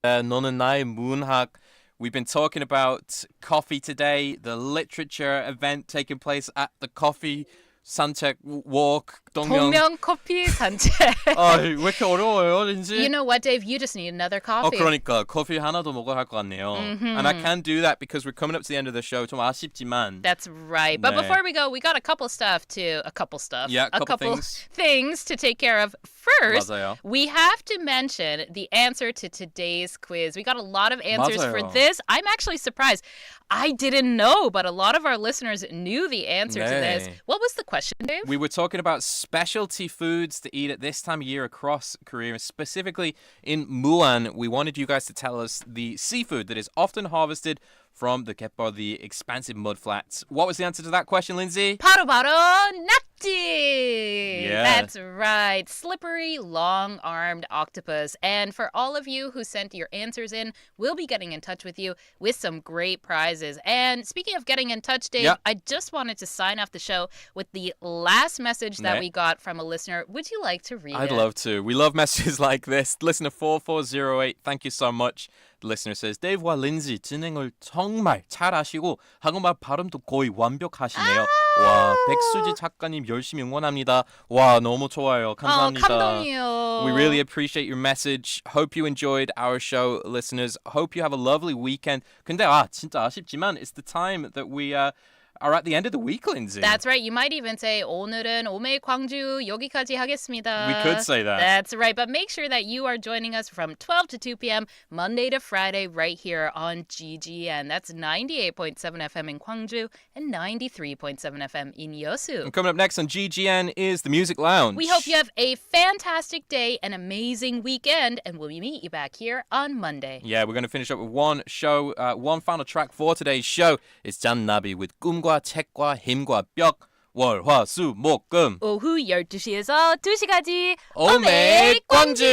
너는 나의 문학. We've been talking about coffee today, the literature event taking place at the coffee 산책 walk. 동명 커피 산책. 왜 이렇게 어려워요, 린지? You know what, Dave? You just need another coffee. 그러니까 커피 하나 더 먹어야 할 것 같네요. And I can't do that because we're coming up to the end of the show. 좀 아쉽지만. That's right. But 네. before we go, we got a couple stuff. Yeah, a couple things. things to take care of. First, 맞아요. we have to mention the answer to today's quiz. We got a lot of answers for 맞아요. this. I'm actually surprised. I didn't know, but a lot of our listeners knew the answer to this. 네. What was the question, Dave? We were talking about specialty foods to eat at this time of year across Korea. Specifically in Muan, we wanted you guys to tell us the seafood that is often harvested from the 갯벌, the expansive mudflats. What was the answer to that question, Lindsay? 바로 낙지. Yeah. That's right. Slippery, long-armed octopus. And for all of you who sent your answers in, we'll be getting in touch with you with some great prizes. And speaking of getting in touch, Dave, Yeah. I just wanted to sign off the show with the last message that 네. we got from a listener. Would you like to read I'd it? love to. We love messages like this. Listener 4408, thank you so much. The listener says, 데이브와 린지 진행을 정말 잘하시고 한국말 발음도 거의 완벽하시네요. 와, 백수지 작가님 열심히 응원합니다. 와, 너무 좋아요. 감사합니다. 감동이요. We really appreciate your message. Hope you enjoyed our show, listeners. Hope you have a lovely weekend. 근데 진짜 아쉽지만 it's the time that we are at the end of the week, Lindsay. That's right. You might even say 오늘은 오매광주 여기까지 하겠습니다. We could say that. That's right. But make sure that you are joining us from 12 to 2 p.m. Monday to Friday right here on Ggn. That's 98.7 FM in Gwangju and 93.7 FM in Yeosu. And coming up next on GGN is the Music Lounge. We hope you have a fantastic day, an amazing weekend, and we'll meet you back here on Monday. Yeah, we're going to finish up with one final track for today's show. It's 잔나비 with 꿈과 책과 힘과 벽. 월, 화, 수, 목, 금. 오후 12시에서 2시까지 오매광주!